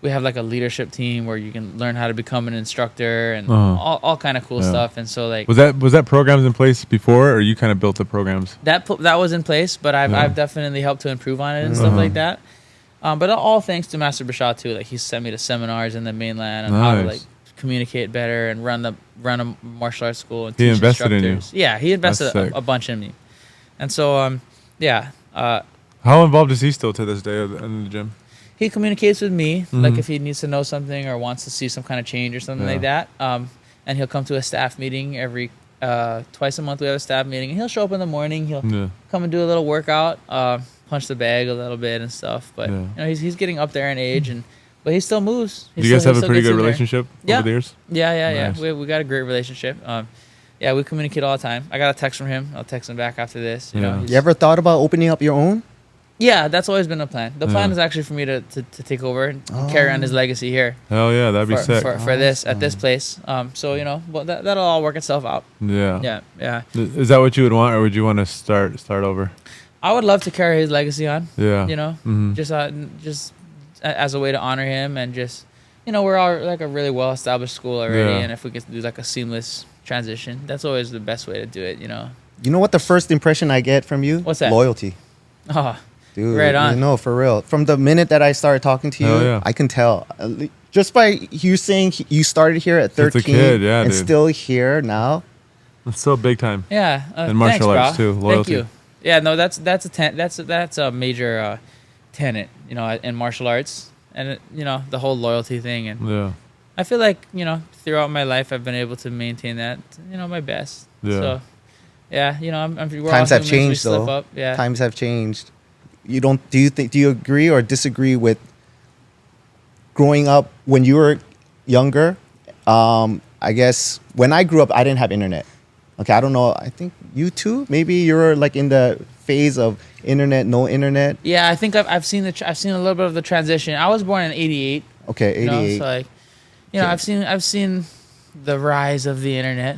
Speaker 3: we have like a leadership team where you can learn how to become an instructor and all kind of cool stuff. And so like
Speaker 2: was that programs in place before, or you kind of built the programs?
Speaker 3: That was in place, but I've definitely helped to improve on it and stuff like that. But all thanks to Master Bashar too. Like he sent me to seminars in the mainland on how to like communicate better and run a martial arts school. And
Speaker 2: he
Speaker 3: teach
Speaker 2: invested in you.
Speaker 3: Yeah, he invested a bunch in me, and so
Speaker 2: how involved is he still to this day in the gym?
Speaker 3: He communicates with me, like if he needs to know something or wants to see some kind of change or something like that. And he'll come to a staff meeting every twice a month. We have a staff meeting, and he'll show up in the morning. He'll come and do a little workout, punch the bag a little bit and stuff. But he's getting up there in age, but he still moves.
Speaker 2: You guys have a pretty good relationship over the years?
Speaker 3: Yeah.
Speaker 2: Nice.
Speaker 3: We got a great relationship. We communicate all the time. I got a text from him. I'll text him back after this. You
Speaker 1: ever thought about opening up your own?
Speaker 3: Yeah, that's always been the plan. The plan is actually for me to take over and carry on his legacy here.
Speaker 2: Hell yeah, that'd be sick.
Speaker 3: For this at this place. So that'll all work itself out.
Speaker 2: Yeah.
Speaker 3: Yeah.
Speaker 2: Is that what you would want, or would you want to start over?
Speaker 3: I would love to carry his legacy on.
Speaker 2: Yeah.
Speaker 3: Just as a way to honor him, and just we're all like a really well established school already, and if we could do like a seamless transition, that's always the best way to do it. You know
Speaker 1: what the first impression I get from you?
Speaker 3: What's that?
Speaker 1: Loyalty.
Speaker 3: Oh.
Speaker 1: Dude,
Speaker 3: right on.
Speaker 1: For real. From the minute that I started talking to you, I can tell. Just by you saying you started here at 13 and still here now.
Speaker 2: It's so big time.
Speaker 3: Yeah.
Speaker 2: And martial arts too. Loyalty.
Speaker 3: Thank you. Yeah, no, that's a major tenet, in martial arts, and the whole loyalty thing, and I feel like throughout my life I've been able to maintain that, my best.
Speaker 2: Yeah.
Speaker 3: So Yeah, you know, we're
Speaker 1: Times
Speaker 3: all
Speaker 1: have
Speaker 3: humans,
Speaker 1: changed,
Speaker 3: we slip
Speaker 1: though.
Speaker 3: up. Yeah.
Speaker 1: Times have changed. Do you agree or disagree with growing up when you were younger? I guess when I grew up, I didn't have internet. Okay, I don't know. I think you too. Maybe you're like in the phase of internet, no internet.
Speaker 3: Yeah, I think I've seen I've seen a little bit of the transition. I was born in '88.
Speaker 1: Okay, 88.
Speaker 3: You know, so like, you know,
Speaker 1: Okay.
Speaker 3: I've seen the rise of the internet.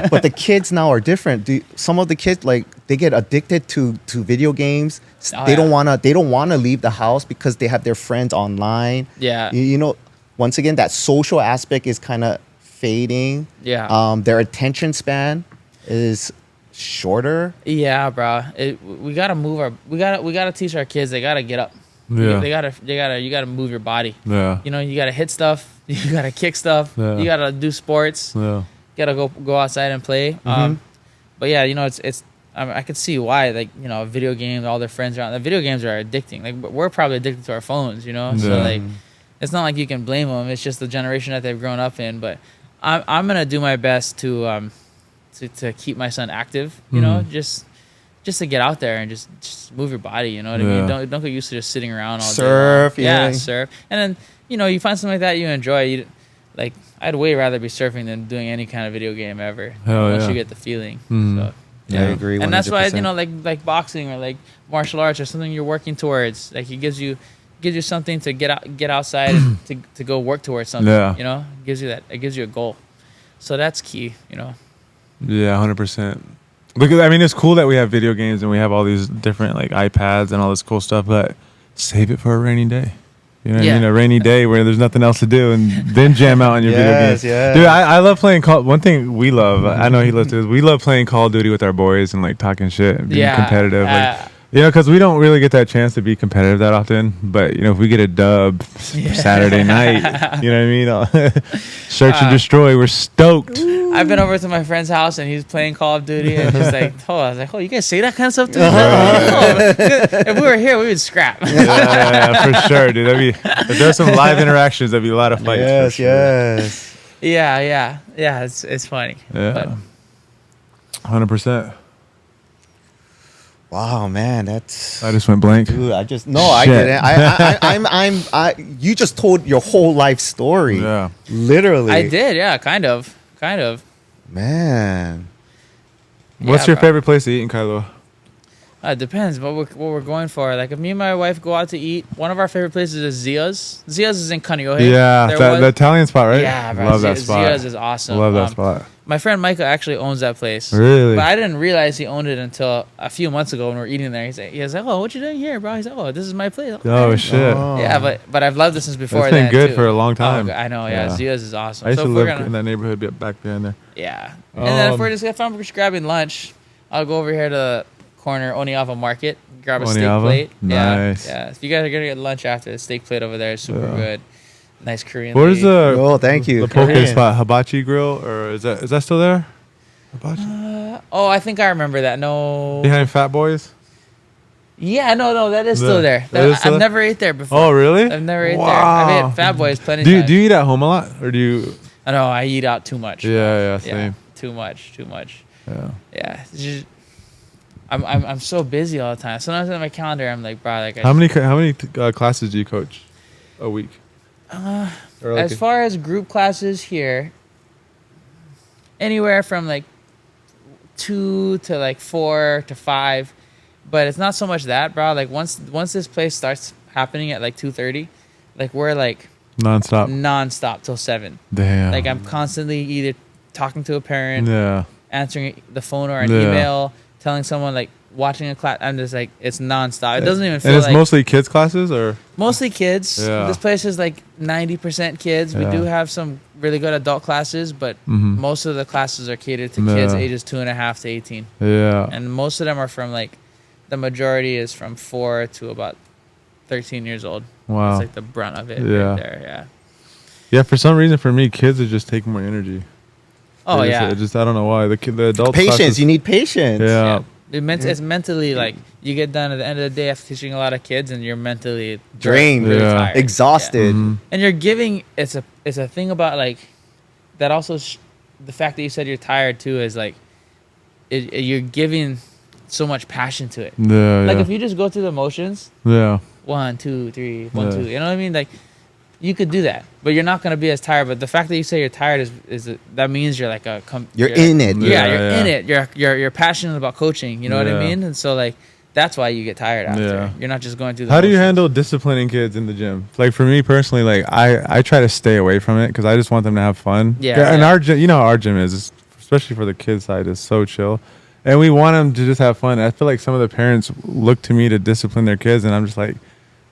Speaker 1: But the kids now are different. Some of the kids, like, they get addicted to video games.
Speaker 3: Oh,
Speaker 1: They don't
Speaker 3: yeah.
Speaker 1: want to leave the house because they have their friends online.
Speaker 3: Yeah.
Speaker 1: You know, once again, that social aspect is kind of fading.
Speaker 3: Yeah.
Speaker 1: Their attention span is shorter.
Speaker 3: Yeah, bro. We gotta move we gotta teach our kids. They gotta get up.
Speaker 2: Yeah.
Speaker 3: You gotta move your body.
Speaker 2: Yeah.
Speaker 3: You know, you gotta hit stuff. You gotta kick stuff.
Speaker 2: Yeah.
Speaker 3: You gotta do sports.
Speaker 2: Yeah.
Speaker 3: You gotta go outside and play. But yeah, you know, I could see why, like, you know, video games, all their friends around. The video games are addicting. Like, we're probably addicted to our phones. You know, so
Speaker 2: Yeah.
Speaker 3: like, it's not like you can blame them. It's just the generation that they've grown up in. But I'm gonna do my best to keep my son active. You know, just to get out there and just move your body. You know what I mean?
Speaker 2: Yeah.
Speaker 3: Don't get used to just sitting around all
Speaker 1: Surf,
Speaker 3: day long.
Speaker 1: yeah.
Speaker 3: Yeah, surf. And then, you know, you find something like that you enjoy. Like, I'd way rather be surfing than doing any kind of video game ever.
Speaker 2: Hell
Speaker 3: once
Speaker 2: yeah.
Speaker 3: you get the feeling.
Speaker 2: Mhm.
Speaker 3: So,
Speaker 1: Yeah, I agree. 100%.
Speaker 3: and that's why, you know, like boxing or like martial arts or something you're working towards. Like, it gives you something to get outside and to go work towards something.
Speaker 2: Yeah.
Speaker 3: You know, it gives you a goal. So that's key. You know.
Speaker 2: Yeah, 100%. Because I mean, it's cool that we have video games and we have all these different like iPads and all this cool stuff, but save it for a rainy day. You know what I mean? A rainy day where there's nothing else to do, and then jam out on your video games.
Speaker 1: Yes.
Speaker 2: Dude, I love playing One thing we love, I know he loves to, is we love playing Call of Duty with our boys and like talking shit and being competitive. Like, you know, because we don't really get that chance to be competitive that often. But, you know, if we get a dub Saturday night, you know what I mean? Search and destroy. We're stoked.
Speaker 3: I've been over to my friend's house and he's playing Call of Duty and just like, I was like, you guys say that kind of stuff too? If we were here, we would scrap.
Speaker 2: Yeah, for sure, dude. If there's some live interactions, there'd be a lot of fights.
Speaker 1: Yes,
Speaker 2: sure.
Speaker 1: yes.
Speaker 3: Yeah. It's funny.
Speaker 2: Yeah, 100%.
Speaker 1: Wow, man,
Speaker 2: I just went blank.
Speaker 1: Dude, I didn't. You just told your whole life story.
Speaker 2: Yeah,
Speaker 1: literally.
Speaker 3: I did. Yeah, kind of.
Speaker 1: Man,
Speaker 2: what's your favorite place to eat in Kailua?
Speaker 3: It depends what we're going for. Like, if me and my wife go out to eat, one of our favorite places is Zia's. Zia's is in Kaneohe.
Speaker 2: Yeah, the Italian spot, right?
Speaker 3: Yeah, bro.
Speaker 2: Love that spot.
Speaker 3: Zia's is awesome.
Speaker 2: Love that spot.
Speaker 3: My friend Micah actually owns that place.
Speaker 2: Really?
Speaker 3: But I didn't realize he owned it until a few months ago when we were eating there. He was like, "Oh, what you doing here, bro?" He's like, "Oh, this is my place."
Speaker 2: Oh shit.
Speaker 1: Oh.
Speaker 3: Yeah, but I've loved it since before.
Speaker 2: It's been
Speaker 3: then,
Speaker 2: good
Speaker 3: too.
Speaker 2: for a long time.
Speaker 3: Oh, I know. Yeah, Zia's is awesome.
Speaker 2: I used
Speaker 3: So
Speaker 2: to
Speaker 3: if we're
Speaker 2: live
Speaker 3: gonna-
Speaker 2: in that neighborhood back behind there.
Speaker 3: Yeah. And then if I'm just grabbing lunch, I'll go over here to the corner Oniava Market, grab a steak
Speaker 2: Oniava?
Speaker 3: plate.
Speaker 2: Nice.
Speaker 3: Yeah. If you guys are gonna get lunch after, the steak plate over there is super good. Nice Korean.
Speaker 2: Where's
Speaker 3: lady.
Speaker 2: the
Speaker 1: thank you.
Speaker 2: the poke
Speaker 1: Korean.
Speaker 2: spot? Hibachi Grill, or is that still there? Hibachi
Speaker 3: Oh, I think I remember that. No.
Speaker 2: behind Fat Boys.
Speaker 3: Yeah, no, that is still there.
Speaker 2: That is still
Speaker 3: I've
Speaker 2: there?
Speaker 3: never ate there before.
Speaker 2: Oh, really?
Speaker 3: I've never ate there.
Speaker 2: Wow.
Speaker 3: I've ate Fat Boys plenty of
Speaker 2: Do
Speaker 3: times.
Speaker 2: you eat at home a lot, or do you?
Speaker 3: I know I eat out too much.
Speaker 2: Yeah, same.
Speaker 3: Yeah, too much.
Speaker 2: Yeah.
Speaker 3: Yeah, it's just, I'm so busy all the time. Sometimes on my calendar, I'm like, bro, like,
Speaker 2: How many classes do you coach a week? Or like
Speaker 3: as far as group classes here, anywhere from like 2 to like 4 to 5, but it's not so much that, bro. Like once this place starts happening at like 2:30, like we're like nonstop till 7.
Speaker 2: Damn.
Speaker 3: Like I'm constantly either talking to a parent, answering the phone or an
Speaker 2: Yeah.
Speaker 3: email, telling someone, like watching a class. I'm just like, it's nonstop. It doesn't even feel
Speaker 2: And it's
Speaker 3: like
Speaker 2: mostly kids classes, or
Speaker 3: mostly kids.
Speaker 2: Yeah.
Speaker 3: This place is like 90% kids. We
Speaker 2: Yeah.
Speaker 3: do have some really good adult classes, but
Speaker 2: Mhm.
Speaker 3: most of the classes are catered to kids
Speaker 2: Yeah.
Speaker 3: ages 2.5 to 18.
Speaker 2: yeah.
Speaker 3: And most of them are from like, the majority is from 4 to about 13 years old.
Speaker 2: Wow.
Speaker 3: It's like the brunt of it
Speaker 2: Yeah.
Speaker 3: right there. Yeah.
Speaker 2: Yeah, for some reason, for me, kids are just take more energy.
Speaker 3: Oh,
Speaker 2: I don't know why. The adult
Speaker 1: Patience.
Speaker 2: classes-
Speaker 1: You need patience.
Speaker 2: Yeah.
Speaker 3: It's mentally like, you get done at the end of the day after teaching a lot of kids and you're mentally
Speaker 1: Drained.
Speaker 3: really
Speaker 2: Yeah.
Speaker 3: tired.
Speaker 1: Exhausted.
Speaker 2: Mhm.
Speaker 3: And you're giving, it's a thing about like, that also, the fact that you said you're tired too is like, you're giving so much passion to it.
Speaker 2: Yeah.
Speaker 3: Like if you just go through the motions.
Speaker 2: Yeah.
Speaker 3: 1, 2, 3, 1, 2. You know what I mean? Like you could do that, but you're not gonna be as tired. But the fact that you say you're tired is that means you're like
Speaker 1: you're in it.
Speaker 3: Yeah, you're in it. You're passionate about coaching. You know what I mean? And so like that's why you get tired after.
Speaker 2: Yeah.
Speaker 3: You're not just going through.
Speaker 2: How do you handle disciplining kids in the gym? Like for me personally, like I try to stay away from it because I just want them to have fun.
Speaker 3: Yeah.
Speaker 2: And our gym, you know, how our gym is, especially for the kids side, is so chill. And we want them to just have fun. I feel like some of the parents look to me to discipline their kids, and I'm just like,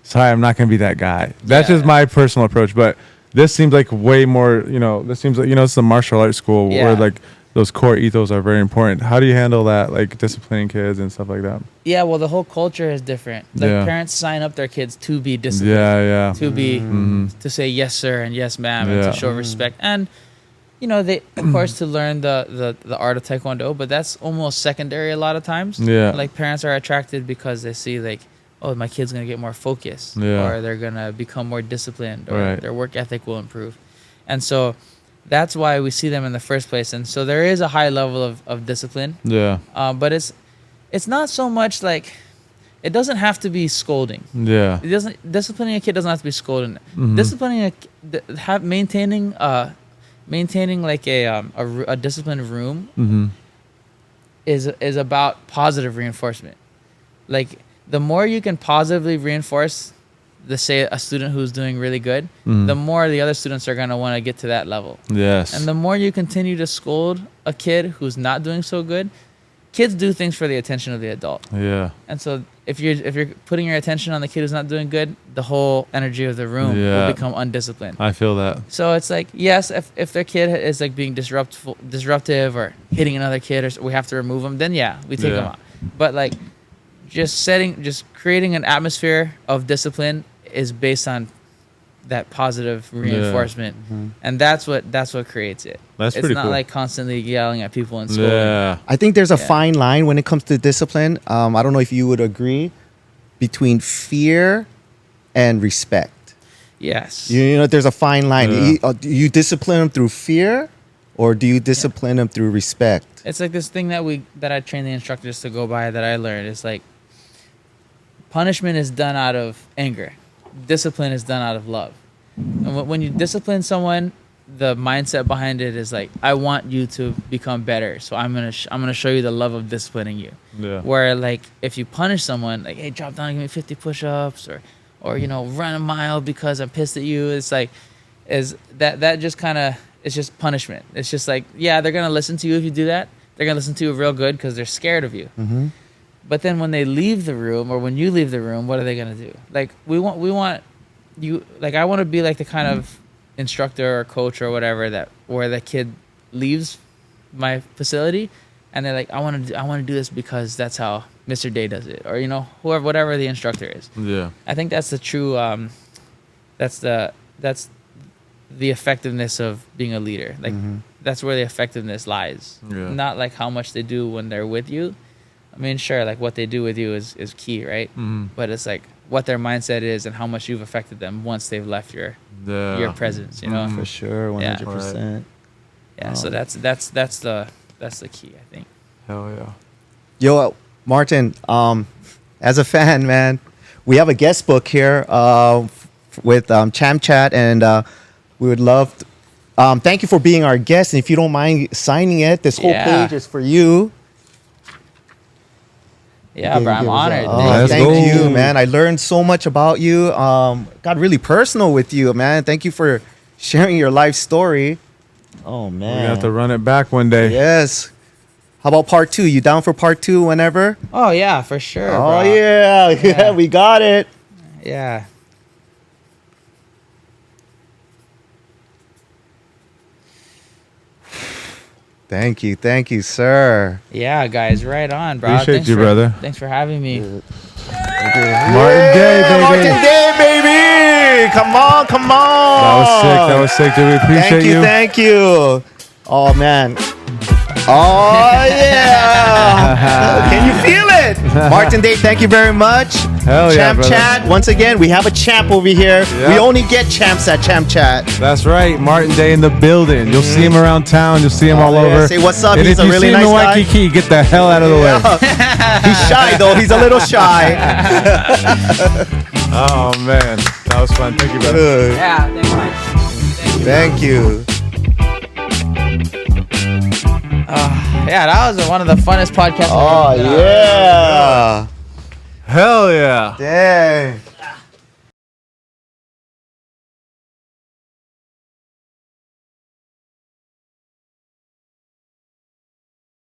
Speaker 2: sorry, I'm not going to be that guy. That's just my personal approach. But this seems like way more, you know, this seems like, you know, it's a martial arts school where like those core ethos are very important. How do you handle that, like disciplining kids and stuff like that?
Speaker 3: Yeah, well, the whole culture is different. Like parents sign up their kids to be disciplined.
Speaker 2: Yeah.
Speaker 3: To be, to say yes, sir, and yes, ma'am, and to show respect. And you know, they of course to learn the art of Taekwondo, but that's almost secondary a lot of times. Yeah. Like parents are attracted because they see like, oh, my kid's gonna get more focused, or they're gonna become more disciplined, or their work ethic will improve, and so that's why we see them in the first place. And so there is a high level of discipline. Yeah. But it's not so much like, it doesn't have to be scolding. Yeah. It doesn't. Disciplining a kid doesn't have to be scolding. Disciplining maintaining like a disciplined room is about positive reinforcement. Like the more you can positively reinforce a student who's doing really good, the more the other students are going to want to get to that level. Yes. And the more you continue to scold a kid who's not doing so good, kids do things for the attention of the adult. Yeah. And so if you're putting your attention on the kid who's not doing good, the whole energy of the room will become undisciplined.
Speaker 2: I feel that. So
Speaker 3: it's like, yes, if their kid is like being disruptive or hitting another kid, or we have to remove them, then we take them out. But like just creating an atmosphere of discipline is based on that positive reinforcement, and that's what creates it. It's pretty not cool. Like constantly yelling at people in school. Yeah,
Speaker 1: I think there's a fine line when it comes to discipline. I don't know if you would agree, between fear and respect.
Speaker 3: Yes,
Speaker 1: you know, there's a fine line. Do you discipline them through fear, or do you discipline them through respect?
Speaker 3: It's like this thing that I train the instructors to go by, that I learned. It's like punishment is done out of anger. Discipline is done out of love. And when you discipline someone, the mindset behind it is like, I want you to become better, so I'm gonna show you the love of disciplining you. Yeah. Where like if you punish someone, like, hey, drop down and give me 50 push-ups, or you know, run a mile because I'm pissed at you. It's like, that just kind of, it's just punishment. It's just like, they're gonna listen to you if you do that. They're gonna listen to you real good because they're scared of you. Mm-hmm. But then when they leave the room, or when you leave the room, what are they gonna do? Like we want you, like I want to be like the kind of instructor or coach or whatever where the kid leaves my facility and they're like, I want to do this because that's how Mr. Day does it, or you know, whatever the instructor is. Yeah. I think that's the true that's the effectiveness of being a leader. Like that's where the effectiveness lies. Yeah. Not like how much they do when they're with you. I mean, sure, like what they do with you is key, right? But it's like what their mindset is and how much you've affected them once they've left your presence, you know?
Speaker 1: For sure, 100%.
Speaker 3: Yeah, so that's the key, I think.
Speaker 2: Hell yeah.
Speaker 1: Yo, Martin, as a fan, man, we have a guest book here with Cham Chat, and we would love to, thank you for being our guest, and if you don't mind signing it, this whole page is for you.
Speaker 3: Yeah, bro, I'm honored.
Speaker 1: Thank you, man. I learned so much about you. Got really personal with you, man. Thank you for sharing your life story. Oh, man.
Speaker 2: We have to run it back one day.
Speaker 1: Yes. How about part 2? You down for part 2 whenever?
Speaker 3: Oh, yeah, for sure.
Speaker 1: Oh, bro. Yeah, we got it.
Speaker 3: Yeah.
Speaker 1: Thank you, sir.
Speaker 3: Yeah, guys, right on, bro.
Speaker 2: Appreciate you, brother.
Speaker 3: Thanks for having me.
Speaker 2: Martin Day, baby.
Speaker 1: Martin Day, baby. Come on.
Speaker 2: That was sick, dude. We appreciate you.
Speaker 1: Thank you. Oh, man. Oh, yeah. Can you feel it? Martin Day, thank you very much.
Speaker 2: Hell yeah,
Speaker 1: Champ
Speaker 2: brother.
Speaker 1: Chat. Once again, we have a champ over here.
Speaker 2: Yep.
Speaker 1: We only get champs at Champ Chat.
Speaker 2: That's right. Martin Day in the building. You'll see him around town. You'll see him all over.
Speaker 1: Say what's up.
Speaker 2: And
Speaker 1: He's
Speaker 2: if
Speaker 1: a
Speaker 2: you
Speaker 1: really
Speaker 2: see him
Speaker 1: nice
Speaker 2: in
Speaker 1: guy.
Speaker 2: Waikiki, get the hell out of the way.
Speaker 1: He's shy, though. He's a little shy.
Speaker 2: Oh, man. That was fun. Thank you, brother.
Speaker 1: Good.
Speaker 3: Yeah, thanks, Mike.
Speaker 1: Thank you.
Speaker 3: Yeah, that was one of the funnest podcasts.
Speaker 1: Oh, yeah.
Speaker 2: Hell yeah.
Speaker 1: Dang.